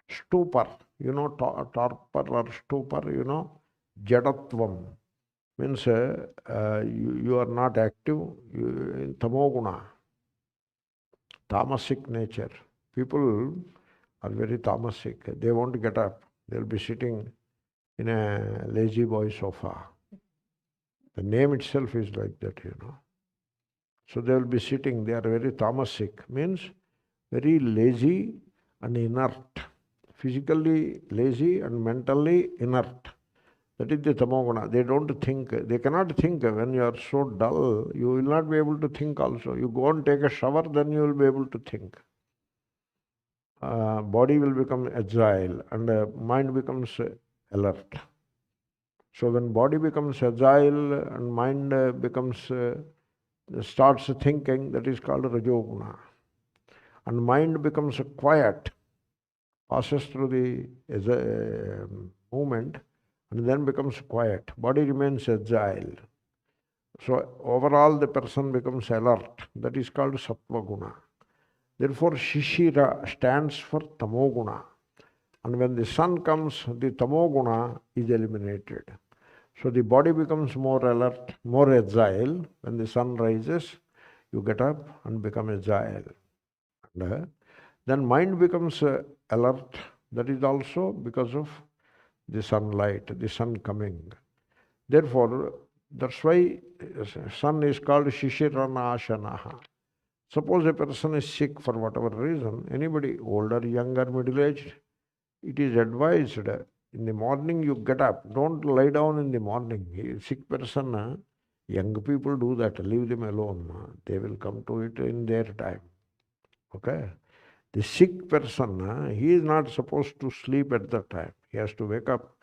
stupor. You know, torpor or stupor, you know. Jadatvam. Means you are not active. In tamoguna. Tamasic nature. People are very tamasic. They won't get up. They'll be sitting in a lazy boy sofa. The name itself is like that, you know. So they will be sitting, they are very tamasic, means very lazy and inert. Physically lazy and mentally inert. That is the tamoguna. They don't think, they cannot think. When you are so dull, you will not be able to think also. You go and take a shower, then you will be able to think. Body will become agile and mind becomes alert. So when body becomes agile and mind starts thinking, that is called rajoguna. And mind becomes quiet, passes through the movement and then becomes quiet. Body remains agile. So overall the person becomes alert. That is called sattva guna. Therefore śiśira stands for tamoguna. And when the sun comes, the tamoguna is eliminated. So the body becomes more alert, more agile. When the sun rises, you get up and become agile. And then mind becomes alert. That is also because of the sunlight, the sun coming. Therefore, that's why sun is called śiśiranāśanaḥ. Suppose a person is sick for whatever reason, anybody, older, younger, middle-aged, it is advised in the morning you get up. Don't lie down in the morning. A sick person, young people do that. Leave them alone. They will come to it in their time. Okay? The sick person, he is not supposed to sleep at that time. He has to wake up.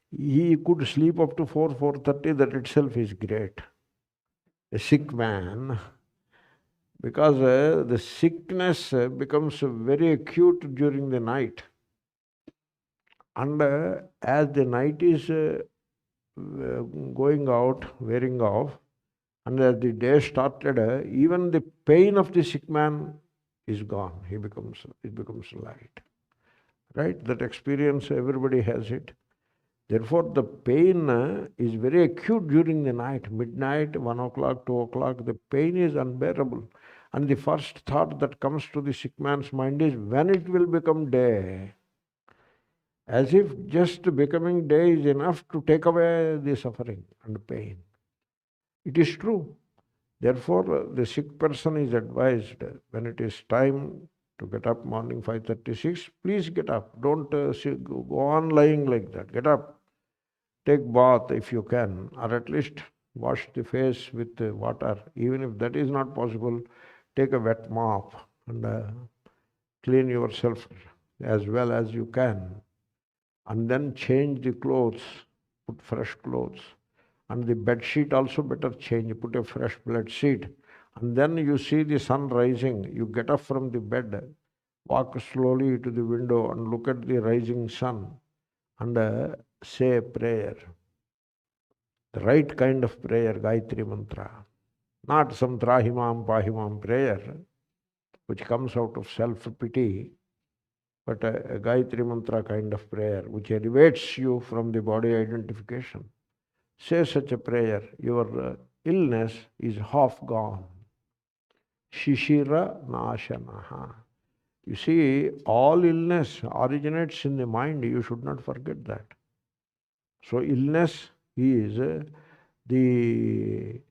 He could sleep up to 4:30. That itself is great. A sick man, because the sickness becomes very acute during the night. And as the night is going out, wearing off, and as the day started, even the pain of the sick man is gone. It becomes light. Right? That experience, everybody has it. Therefore, the pain is very acute during the night. Midnight, 1 o'clock, 2 o'clock, the pain is unbearable. And the first thought that comes to the sick man's mind is, when it will become day? As if just becoming day is enough to take away the suffering and pain. It is true. Therefore, the sick person is advised, when it is time to get up morning 5:36, please get up. Don't go on lying like that. Get up. Take bath if you can, or at least wash the face with water. Even if that is not possible, take a wet mop and clean yourself as well as you can, and then change the clothes, put fresh clothes. And the bed sheet also better change, put a fresh bed sheet. And then you see the sun rising, you get up from the bed, walk slowly to the window and look at the rising sun and say a prayer. The right kind of prayer, Gayatri Mantra. Not some Trahimam Pahimam prayer, which comes out of self-pity, but a Gayatri Mantra kind of prayer, which elevates you from the body identification. Say such a prayer, your illness is half gone. Śiśiranāśanaḥ. You see, all illness originates in the mind. You should not forget that. So illness is the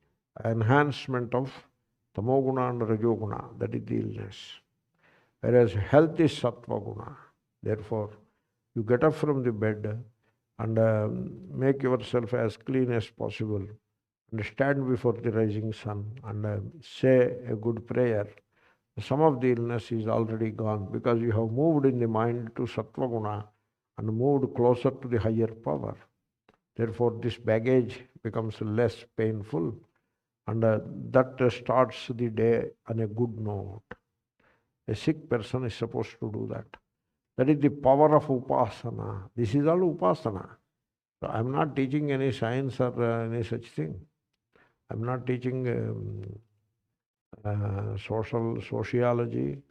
enhancement of tamoguna and rajoguna. That is the illness. Whereas health is sattva-guna. Therefore, you get up from the bed and make yourself as clean as possible and stand before the rising sun and say a good prayer. Some of the illness is already gone because you have moved in the mind to sattva-guna and moved closer to the higher power. Therefore, this baggage becomes less painful, and that starts the day on a good note. A sick person is supposed to do that. That is the power of upasana. This is all upasana. So I am not teaching any science or any such thing. I am not teaching sociology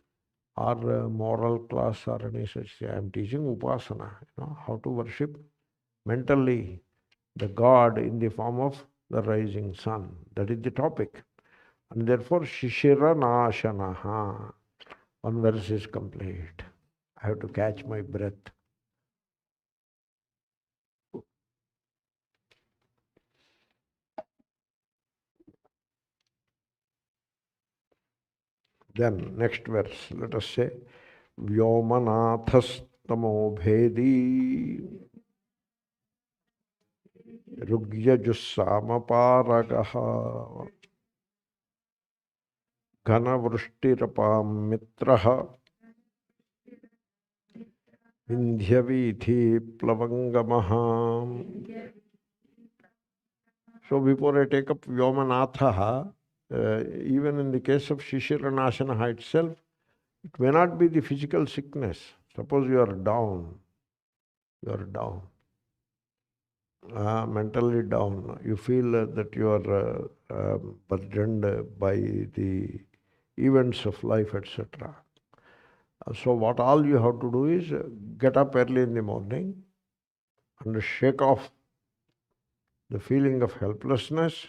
or moral class or any such thing. I am teaching upasana, how to worship mentally the God in the form of the rising sun. That is the topic. And therefore, śiśiranāśanaḥ. One verse is complete. I have to catch my breath. Then, next verse, let us say, vyōmanātha-stamōbhēdī ṛgyajuḥsāma-pāragaḥ ghanāvṛṣṭirapāṃ mitraḥ vindhyavīthī plavaṅgamaḥ. So before I take up vyōmanātha, even in the case of śiśiranāśanaḥ itself, it may not be the physical sickness. Suppose you are down, mentally down. You feel that you are burdened by the events of life, etc. So what all you have to do is get up early in the morning and shake off the feeling of helplessness,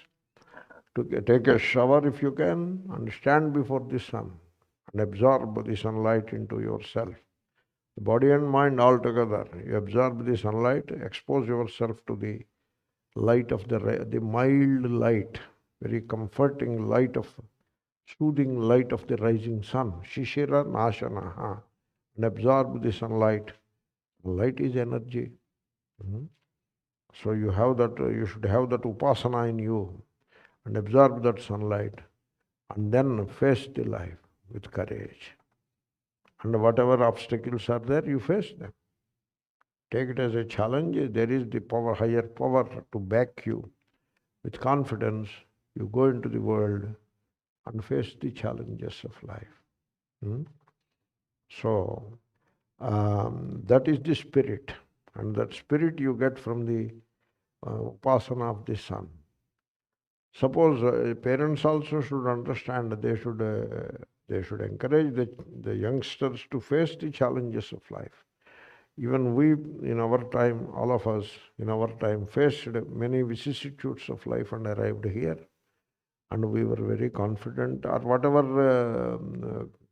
to take a shower if you can, and stand before the sun and absorb the sunlight into yourself. The body and mind all together. You absorb the sunlight, expose yourself to the light of the mild light, very comforting light of, soothing light of the rising sun. śiśiranāśanaḥ. And absorb the sunlight. Light is energy. So you have that. You should have that upasana in you, and absorb that sunlight, and then face the life with courage. And whatever obstacles are there, you face them. Take it as a challenge. There is the power, higher power to back you. With confidence, you go into the world and face the challenges of life. So, that is the spirit. And that spirit you get from the upasana of the sun. Suppose parents also should understand that they should encourage the youngsters to face the challenges of life. Even we, in our time, all of us, in our time, faced many vicissitudes of life and arrived here. And we were very confident, or whatever,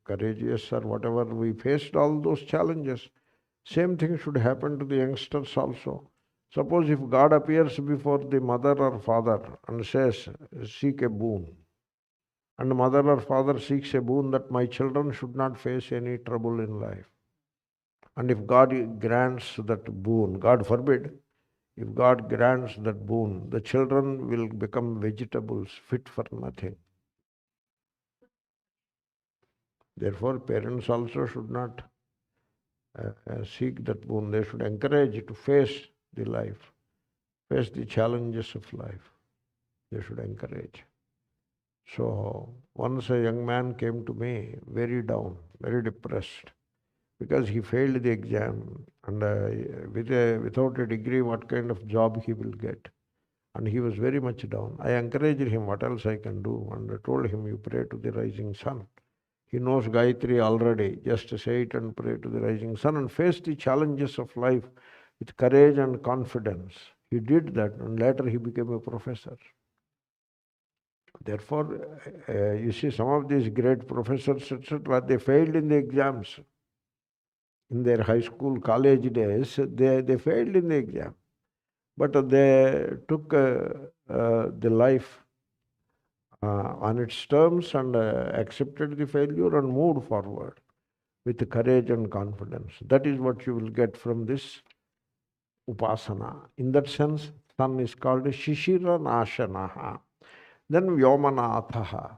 courageous, or whatever, we faced all those challenges. Same thing should happen to the youngsters also. Suppose if God appears before the mother or father and says, seek a boon, and mother or father seeks a boon that my children should not face any trouble in life. And if God grants that boon, God forbid, if God grants that boon, the children will become vegetables fit for nothing. Therefore, parents also should not seek that boon. They should encourage to face the life, face the challenges of life. They should encourage. So once a young man came to me, very down, very depressed, because he failed the exam, and without a degree, what kind of job he will get? And he was very much down. I encouraged him, what else I can do? And I told him, you pray to the rising sun. He knows Gayatri already. Just say it and pray to the rising sun and face the challenges of life with courage and confidence. He did that, and later he became a professor. Therefore, you see, some of these great professors, etc., they failed in the exams. In their high school, college days, they failed in the exam. But they took the life on its terms and accepted the failure and moved forward with courage and confidence. That is what you will get from this upasana. In that sense, sun is called śiśiranāśanaḥ. Then vyōmanātha.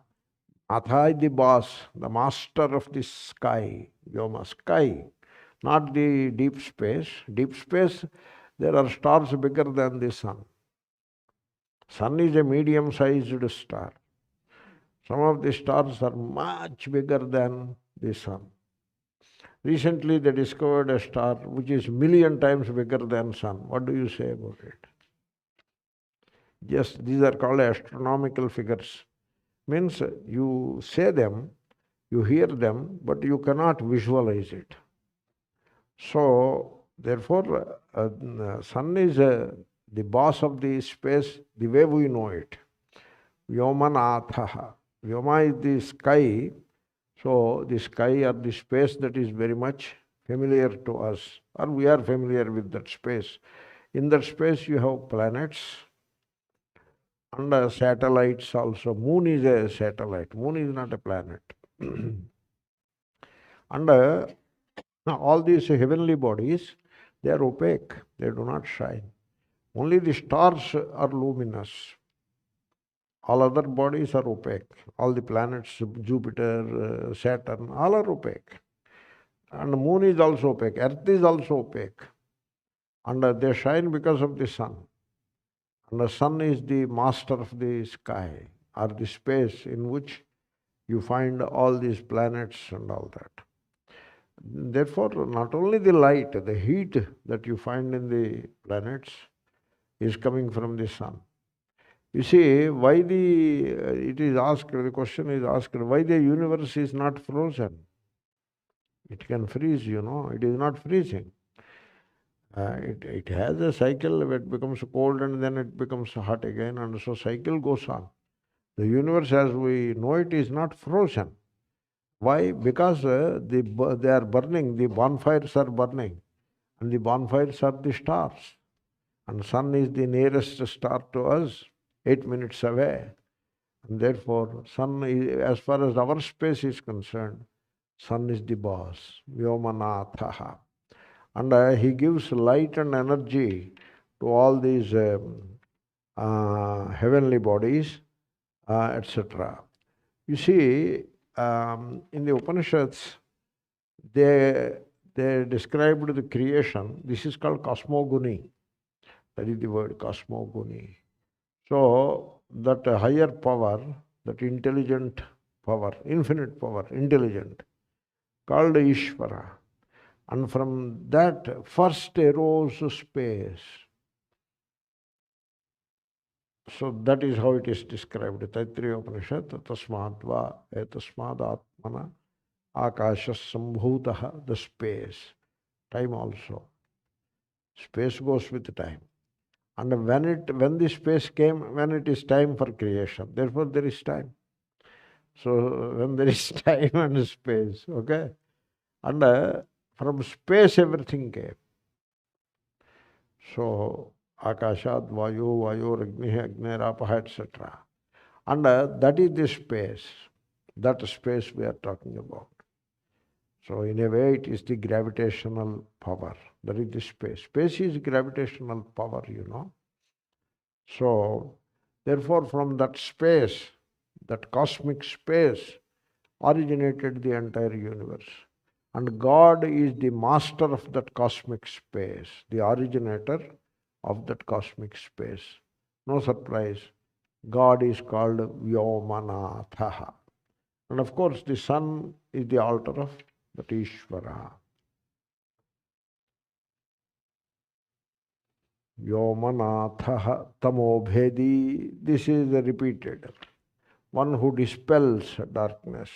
Atha is the boss, the master of the sky. Vyoma, sky, not the deep space. Deep space, there are stars bigger than the sun. Sun is a medium-sized star. Some of the stars are much bigger than the sun. Recently, they discovered a star which is 1,000,000 times bigger than sun. What do you say about it? Yes, these are called astronomical figures. Means you say them, you hear them, but you cannot visualize it. So, therefore, sun is the boss of the space the way we know it. Vyōmanātha. Vyoma is the sky. So, the sky or the space that is very much familiar to us, or we are familiar with that space. In that space, you have planets and satellites also. Moon is a satellite. Moon is not a planet. And all these heavenly bodies, they are opaque. They do not shine. Only the stars are luminous. All other bodies are opaque. All the planets, Jupiter, Saturn, all are opaque. And the moon is also opaque. Earth is also opaque. And they shine because of the sun. And the sun is the master of the sky, or the space in which you find all these planets and all that. Therefore, not only the light, the heat that you find in the planets is coming from the sun. You see, why it is asked, the question is asked, why the universe is not frozen? It can freeze, it is not freezing. It has a cycle where it becomes cold and then it becomes hot again, and so cycle goes on. The universe as we know it is not frozen. Why? Because they are burning, the bonfires are burning, and the bonfires are the stars. And sun is the nearest star to us, 8 minutes away. And therefore, sun is, as far as our space is concerned, sun is the boss, vyōmanātha. And he gives light and energy to all these heavenly bodies, etc. You see, in the Upanishads, they described the creation. This is called cosmogony. That is the word, cosmogony. So, that higher power, that intelligent power, infinite power, intelligent, called Ishvara. And from that first arose space. So that is how it is described. Taittiriya Upanishad, tasmādva etasmād atmana ākāṣas sambhūtaha, the space. Time also. Space goes with time. And when the space came, when it is time for creation, therefore there is time. So when there is time and space, okay? And from space everything came. So Akashad, Vayu, Agnigarvhā'ditēḥ, etc. And that is the space. That space we are talking about. So in a way it is the gravitational power. That is the space. Space is gravitational power, So therefore from that space, that cosmic space, originated the entire universe. And God is the master of that cosmic space, the originator of that cosmic space. No surprise, God is called vyōmanātha. And of course, the sun is the altar of that Ishvara. vyōmanātha-stamōbhēdī, this is repeated. One who dispels darkness.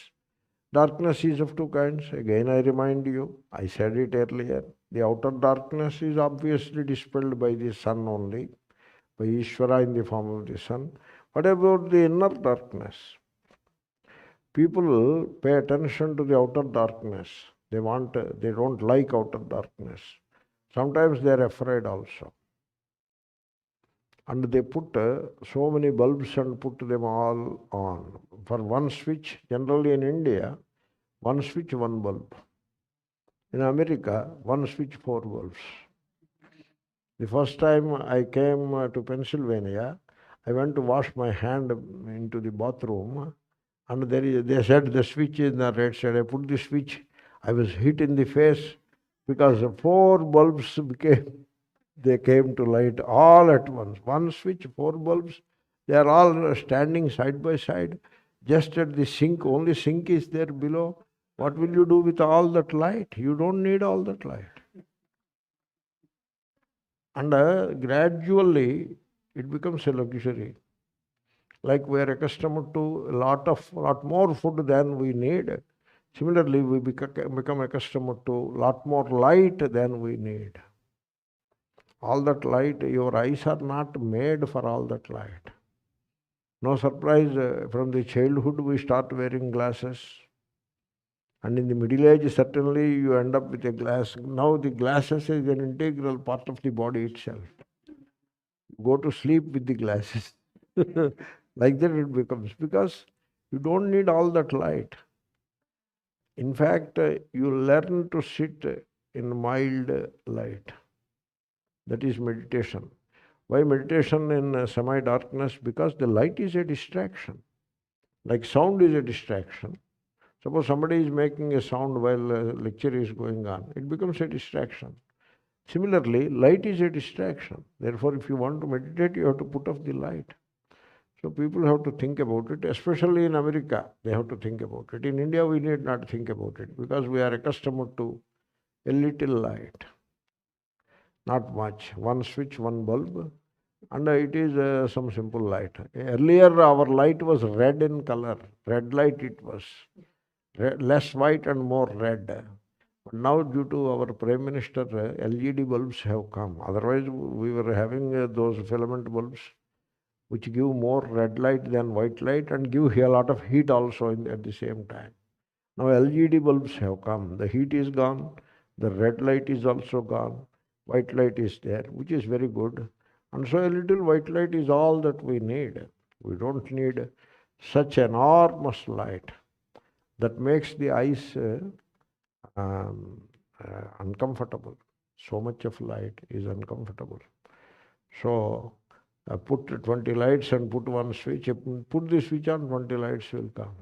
Darkness is of two kinds. Again, I remind you, I said it earlier. The outer darkness is obviously dispelled by the sun only, by Ishvara in the form of the sun. What about the inner darkness? People pay attention to the outer darkness. They don't like outer darkness. Sometimes they are afraid also. And they put so many bulbs and put them all on. For one switch, generally in India, one switch, one bulb. In America, one switch, four bulbs. The first time I came to Pennsylvania, I went to wash my hand into the bathroom, and they said the switch is in the right side. I put the switch, I was hit in the face because four bulbs they came to light all at once. One switch, four bulbs, they are all standing side by side. Just at the sink, only sink is there below. What will you do with all that light? You don't need all that light. And gradually, it becomes a luxury. Like we are accustomed to a lot more food than we need. Similarly, we become accustomed to a lot more light than we need. All that light, your eyes are not made for all that light. No surprise, from the childhood we start wearing glasses. And in the middle age, certainly you end up with a glass. Now the glasses is an integral part of the body itself. You go to sleep with the glasses. Like that it becomes, because you don't need all that light. In fact, you learn to sit in mild light. That is meditation. Why meditation in semi-darkness? Because the light is a distraction. Like sound is a distraction. Suppose somebody is making a sound while a lecture is going on. It becomes a distraction. Similarly, light is a distraction. Therefore, if you want to meditate, you have to put off the light. So people have to think about it, especially in America, they have to think about it. In India, we need not think about it because we are accustomed to a little light. Not much. One switch, one bulb, and it is some simple light. Earlier, our light was red in color. Red light it was. Less white and more red. But now, due to our Prime Minister, LED bulbs have come. Otherwise, we were having those filament bulbs which give more red light than white light and give a lot of heat also at the same time. Now LED bulbs have come. The heat is gone. The red light is also gone. White light is there, which is very good. And so a little white light is all that we need. We don't need such enormous light that makes the eyes uncomfortable. So much of light is uncomfortable. So put 20 lights and put one switch. Put the switch on, 20 lights will come.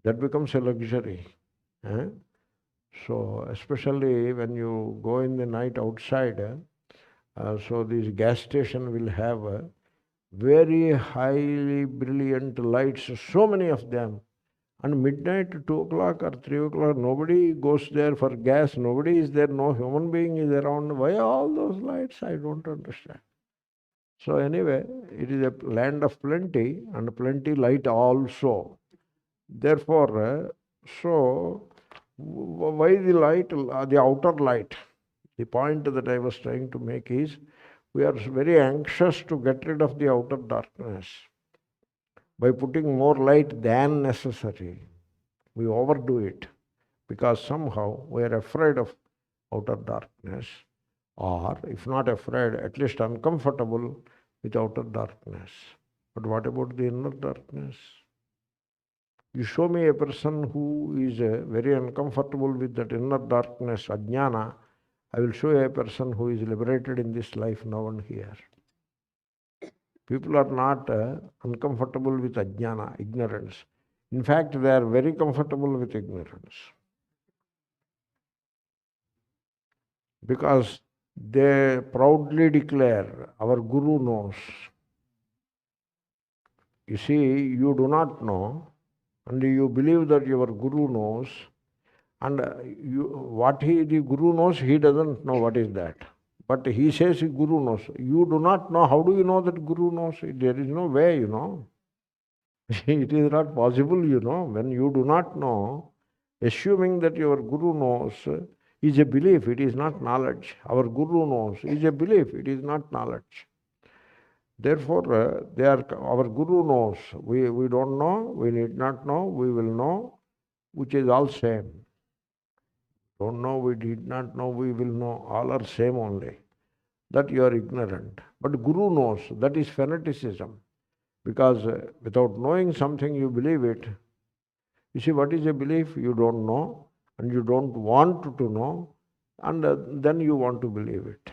That becomes a luxury. So especially when you go in the night outside, so this gas station will have very highly brilliant lights, so many of them. And midnight, 2 o'clock or 3 o'clock, nobody goes there for gas. Nobody is there. No human being is around. Why all those lights? I don't understand. So anyway, it is a land of plenty and plenty light also. Therefore, so why the light, the outer light? The point that I was trying to make is, we are very anxious to get rid of the outer darkness by putting more light than necessary. We overdo it because somehow we are afraid of outer darkness, or if not afraid, at least uncomfortable with outer darkness. But what about the inner darkness? You show me a person who is very uncomfortable with that inner darkness, ajnana, I will show you a person who is liberated in this life now and here. People are not uncomfortable with ajnana, ignorance. In fact, they are very comfortable with ignorance. because they proudly declare, our Guru knows. You see, you do not know, and you believe that your Guru knows, and the Guru knows, he doesn't know what is that. But he says Guru knows. You do not know. How do you know that Guru knows? There is no way, It is not possible, When you do not know, assuming that your Guru knows is a belief, it is not knowledge. Our Guru knows is a belief, it is not knowledge. Therefore, our Guru knows. We don't know, we need not know, we will know, which is all same. Don't know, we did not know, we will know, all are same only. That you are ignorant. But Guru knows, that is fanaticism. Because without knowing something, you believe it. You see, what is a belief? You don't know, and you don't want to know, and then you want to believe it.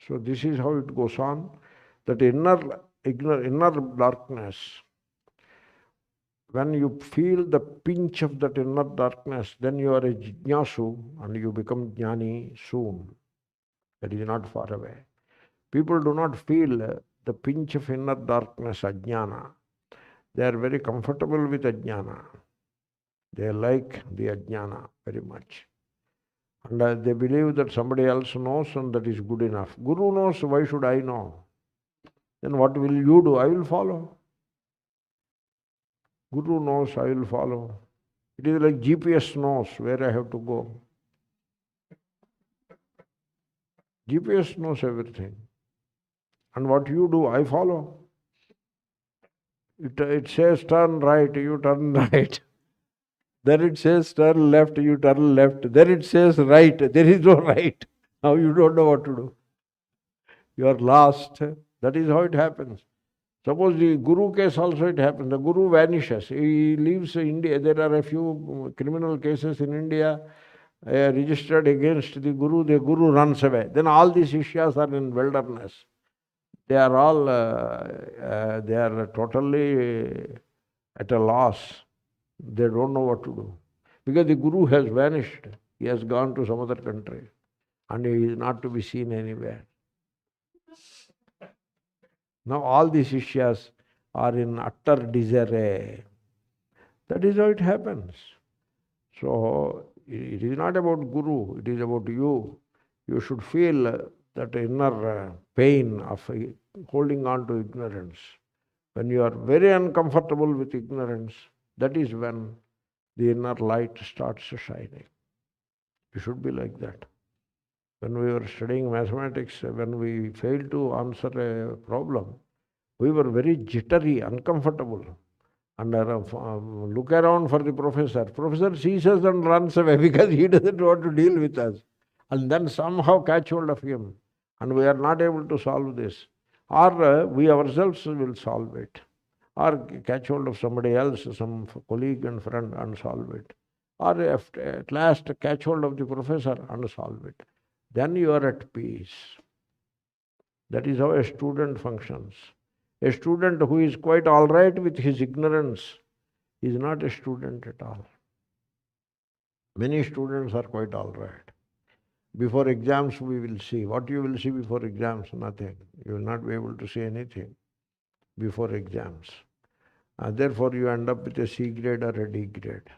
So this is how it goes on. That inner darkness, when you feel the pinch of that inner darkness, then you are a jignasu and you become jnani soon. That is not far away. People do not feel the pinch of inner darkness, ajnana. They are very comfortable with ajnana. They like the ajnana very much. And they believe that somebody else knows and that is good enough. Guru knows, why should I know? Then what will you do? I will follow. Guru knows, I will follow. It is like GPS knows where I have to go. GPS knows everything. And what you do, I follow. It says turn right, you turn right. Then it says turn left, you turn left. Then it says right, there is no right. Now you don't know what to do. You are lost. That is how it happens. Suppose the Guru case also it happens. The Guru vanishes. He leaves India. There are a few criminal cases in India registered against the Guru runs away. Then all the Sishyas are in wilderness. They are all, they are totally at a loss. They don't know what to do. Because the Guru has vanished. He has gone to some other country. And he is not to be seen anywhere. Now all the Sishyas are in utter disarray. That is how it happens. So it is not about Guru, it is about you. You should feel that inner pain of holding on to ignorance. When you are very uncomfortable with ignorance, that is when the inner light starts shining. You should be like that. When we were studying mathematics, when we failed to answer a problem, we were very jittery, uncomfortable. And look around for the professor. Professor sees us and runs away because he doesn't want to deal with us. And then somehow catch hold of him. And we are not able to solve this. Or we ourselves will solve it. Or catch hold of somebody else, some colleague and friend, and solve it. Or at last catch hold of the professor and solve it. Then you are at peace. That is how a student functions. A student who is quite all right with his ignorance is not a student at all. Many students are quite all right. Before exams we will see. What you will see before exams? Nothing. You will not be able to see anything before exams. Therefore you end up with a C grade or a D grade.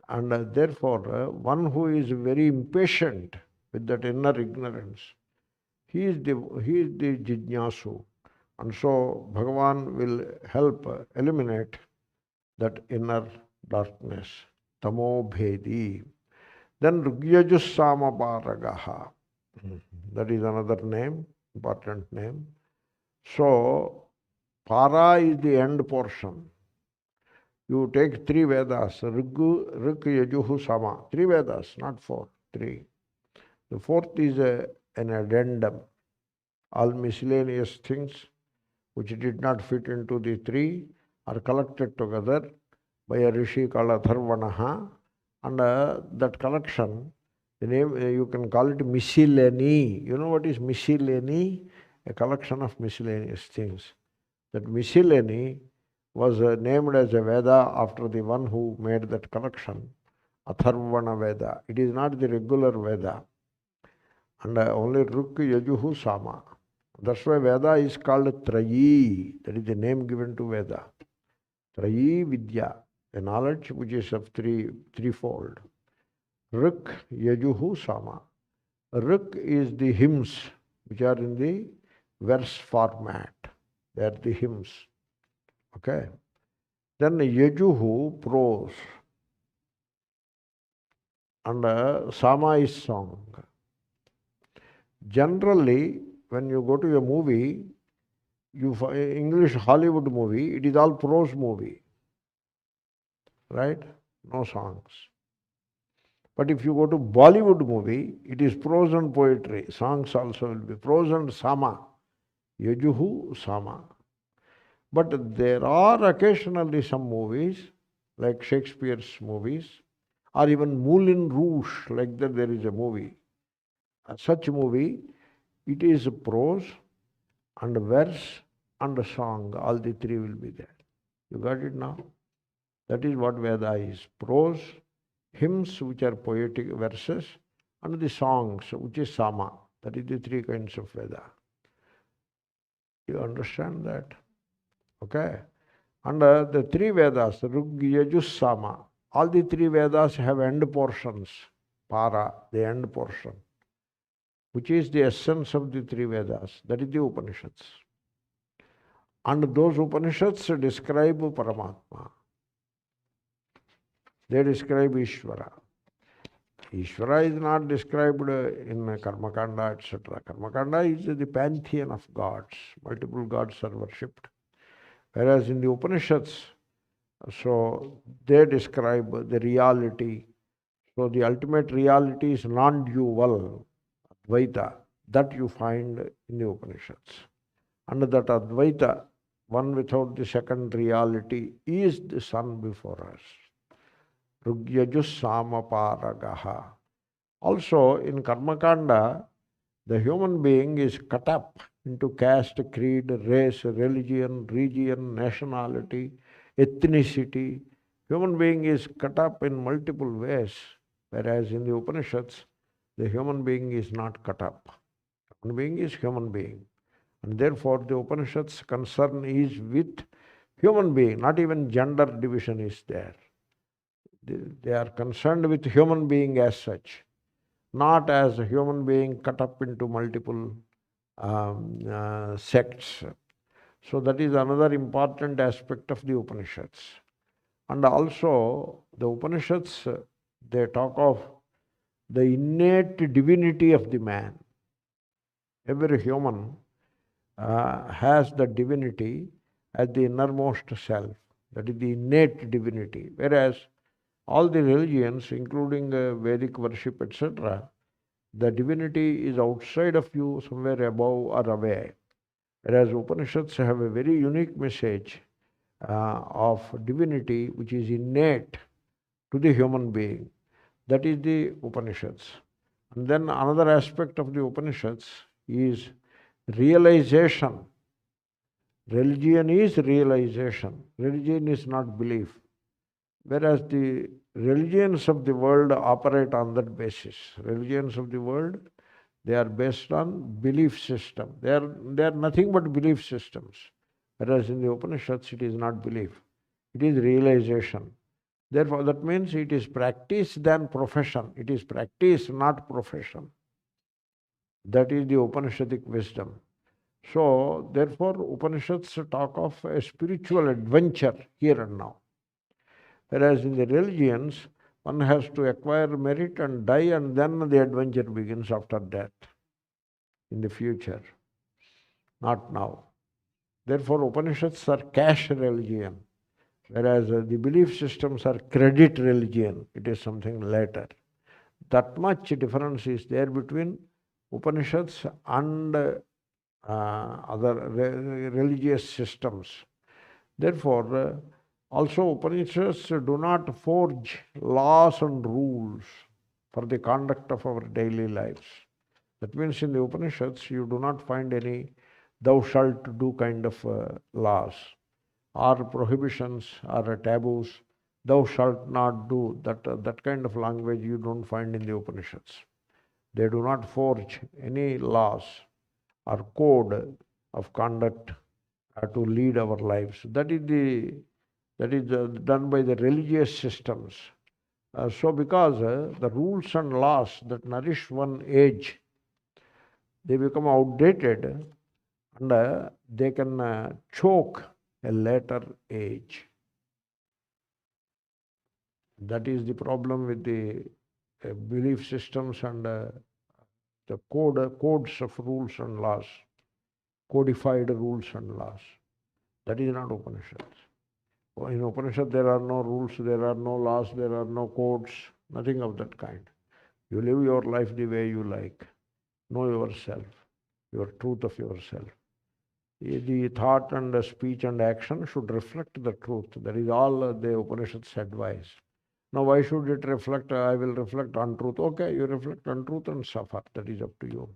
And therefore one who is very impatient with that inner ignorance, he is the jignasu. And so Bhagavan will help eliminate that inner darkness, tamōbhēdī. Then ṛgyajuḥsāma-pāragaḥ. That is another name, important name. So, para is the end portion. You take 3 Vedas, ṛgyajuḥsāma, 3 Vedas, not 4, 3. The 4th is an addendum. All miscellaneous things which did not fit into the 3 are collected together by a rishi called Atharvanaha. And that collection, the name, you can call it miscellany. You know what is miscellany? A collection of miscellaneous things. That miscellany was named as a Veda after the one who made that collection, Atharvana Veda. It is not the regular Veda. and only Rik, Yajuhu, Sama. That's why Veda is called Trayi. That is the name given to Veda. Trayi Vidya, a knowledge which is of threefold. Rik, Yajuhu, Sama. Rik is the hymns which are in the verse format. They are the hymns. Okay. Then Yajuhu, prose. And Sama is song. Generally, when you go to a movie, English Hollywood movie, it is all prose movie. Right? No songs. But if you go to Bollywood movie, it is prose and poetry. Songs also will be prose and Sama. Yajuhu, Sama. But there are occasionally some movies, like Shakespeare's movies, or even Moulin Rouge, like that there is a movie. Such movie, it is prose and verse and song. All the three will be there. You got it now? That is what Veda is. Prose, hymns which are poetic verses, and the songs which is Sama. That is the three kinds of Veda. You understand that? Okay. And the three Vedas, ṛgyajuḥsāma, all the three Vedas have end portions. Para, the end portion, which is the essence of the three Vedas. That is the Upanishads. And those Upanishads describe Paramatma. They describe Ishvara. Ishvara is not described in Karmakanda, etc. Karmakanda is the pantheon of gods. Multiple gods are worshipped. Whereas in the Upanishads, so they describe the reality. So the ultimate reality is non-dual, Advaita. That you find in the Upanishads. And that Advaita, one without the second reality, is the sun before us. ṛgyajuḥsāma-pāragaḥ. Also, in Karmakanda, the human being is cut up into caste, creed, race, religion, region, nationality, ethnicity. Human being is cut up in multiple ways, whereas in the Upanishads, the human being is not cut up. Human being is human being. And therefore, the Upanishads' concern is with human being, not even gender division is there. They are concerned with human being as such, not as a human being cut up into multiple sects. So that is another important aspect of the Upanishads. And also the Upanishads, they talk of the innate divinity of the man. Every human has the divinity as the innermost self. That is the innate divinity. Whereas all the religions, including Vedic worship, etc., the divinity is outside of you, somewhere above or away. Whereas Upanishads have a very unique message of divinity which is innate to the human being. That is the Upanishads. And then another aspect of the Upanishads is realization. Religion is realization. Religion is not belief. Whereas the religions of the world operate on that basis. Religions of the world, they are based on belief system. They are nothing but belief systems. Whereas in the Upanishads, it is not belief. It is realization. Therefore, that means it is practice than profession. It is practice, not profession. That is the Upanishadic wisdom. So, therefore, Upanishads talk of a spiritual adventure here and now. Whereas in the religions, one has to acquire merit and die, and then the adventure begins after death, in the future, not now. Therefore, Upanishads are cash religion, whereas the belief systems are credit religion. It is something later. That much difference is there between Upanishads and other religious systems. Therefore, also Upanishads do not forge laws and rules for the conduct of our daily lives. That means in the Upanishads you do not find any thou shalt do kind of laws or prohibitions or taboos. Thou shalt not do, that kind of language you don't find in the Upanishads. They do not forge any laws or code of conduct to lead our lives. That is done by the religious systems. So because the rules and laws that nourish one age, they become outdated, and they can choke a later age. That is the problem with the belief systems and the codes of rules and laws, codified rules and laws. That is not Upanishads. In Upanishad there are no rules, there are no laws, there are no codes, nothing of that kind. You live your life the way you like. Know yourself, your truth of yourself. The thought and the speech and action should reflect the truth. That is all the Upanishads advise. Now why should it reflect, I will reflect untruth. Okay, you reflect untruth and suffer. That is up to you.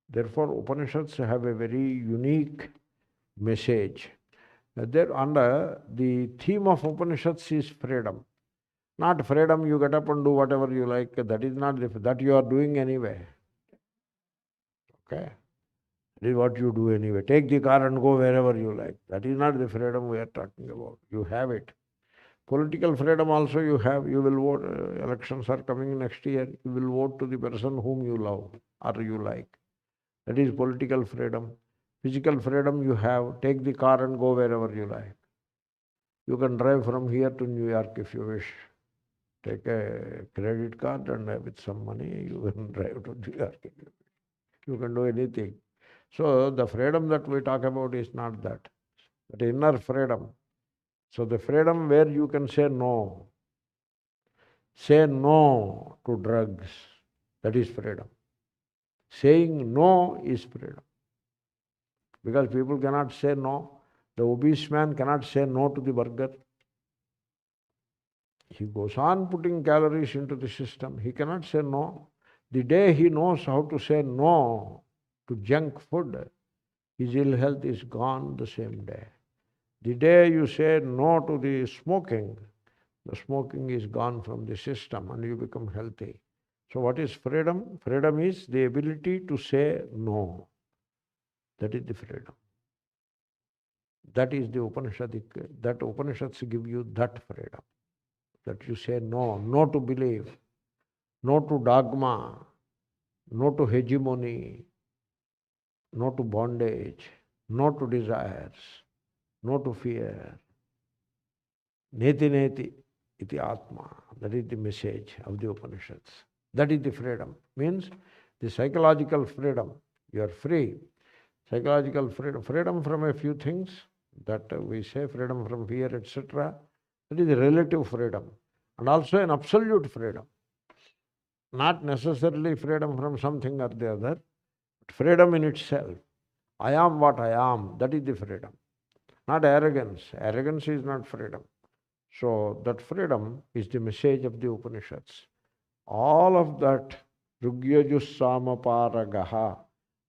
Therefore, Upanishads have a very unique message. Under the theme of Upanishads is freedom. Not freedom, you get up and do whatever you like. That is not that you are doing anyway. Okay? That is what you do anyway. Take the car and go wherever you like. That is not the freedom we are talking about. You have it. Political freedom also you have. You will vote. Elections are coming next year. You will vote to the person whom you love or you like. That is political freedom. Physical freedom you have. Take the car and go wherever you like. You can drive from here to New York if you wish. Take a credit card and with some money you can drive to New York. You can do anything. So the freedom that we talk about is not that. But inner freedom. So the freedom where you can say no. Say no to drugs. That is freedom. Saying no is freedom. Because people cannot say no. The obese man cannot say no to the burger. He goes on putting calories into the system. He cannot say no. The day he knows how to say no to junk food, his ill health is gone the same day. The day you say no to the smoking is gone from the system and you become healthy. So what is freedom? Freedom is the ability to say no. That is the freedom. That is the Upanishadic, that Upanishads give you that freedom. That you say no, no to belief, no to dogma, no to hegemony, no to bondage, no to desires, no to fear. Neti neti iti atma. That is the message of the Upanishads. That is the freedom. Means the psychological freedom. You are free. Psychological freedom. Freedom from a few things that we say, freedom from fear, etc. That is a relative freedom. And also an absolute freedom. Not necessarily freedom from something or the other, but freedom in itself. I am what I am. That is the freedom. Not arrogance. Arrogance is not freedom. So that freedom is the message of the Upanishads. All of that, ṛgyajuḥsāma-pāragaḥ,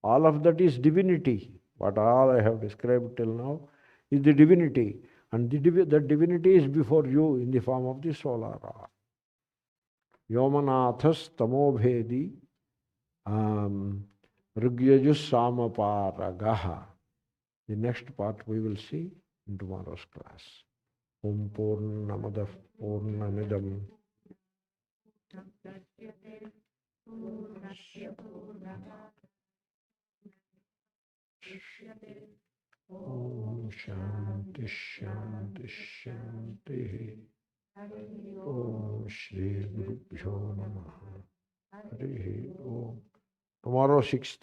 all of that is divinity. What all I have described till now is the divinity. And that divinity is before you in the form of the solar hour. vyōmanātha-stamōbhēdī, ṛgyajuḥsāma-pāragaḥ. The next part we will see in tomorrow's class. Om Purnamadaഃ Purnamidam Om Shanti Shanti Shanti. Om Shri Gurubhyo Namaha. Harihi Om. Tomorrow 6:30.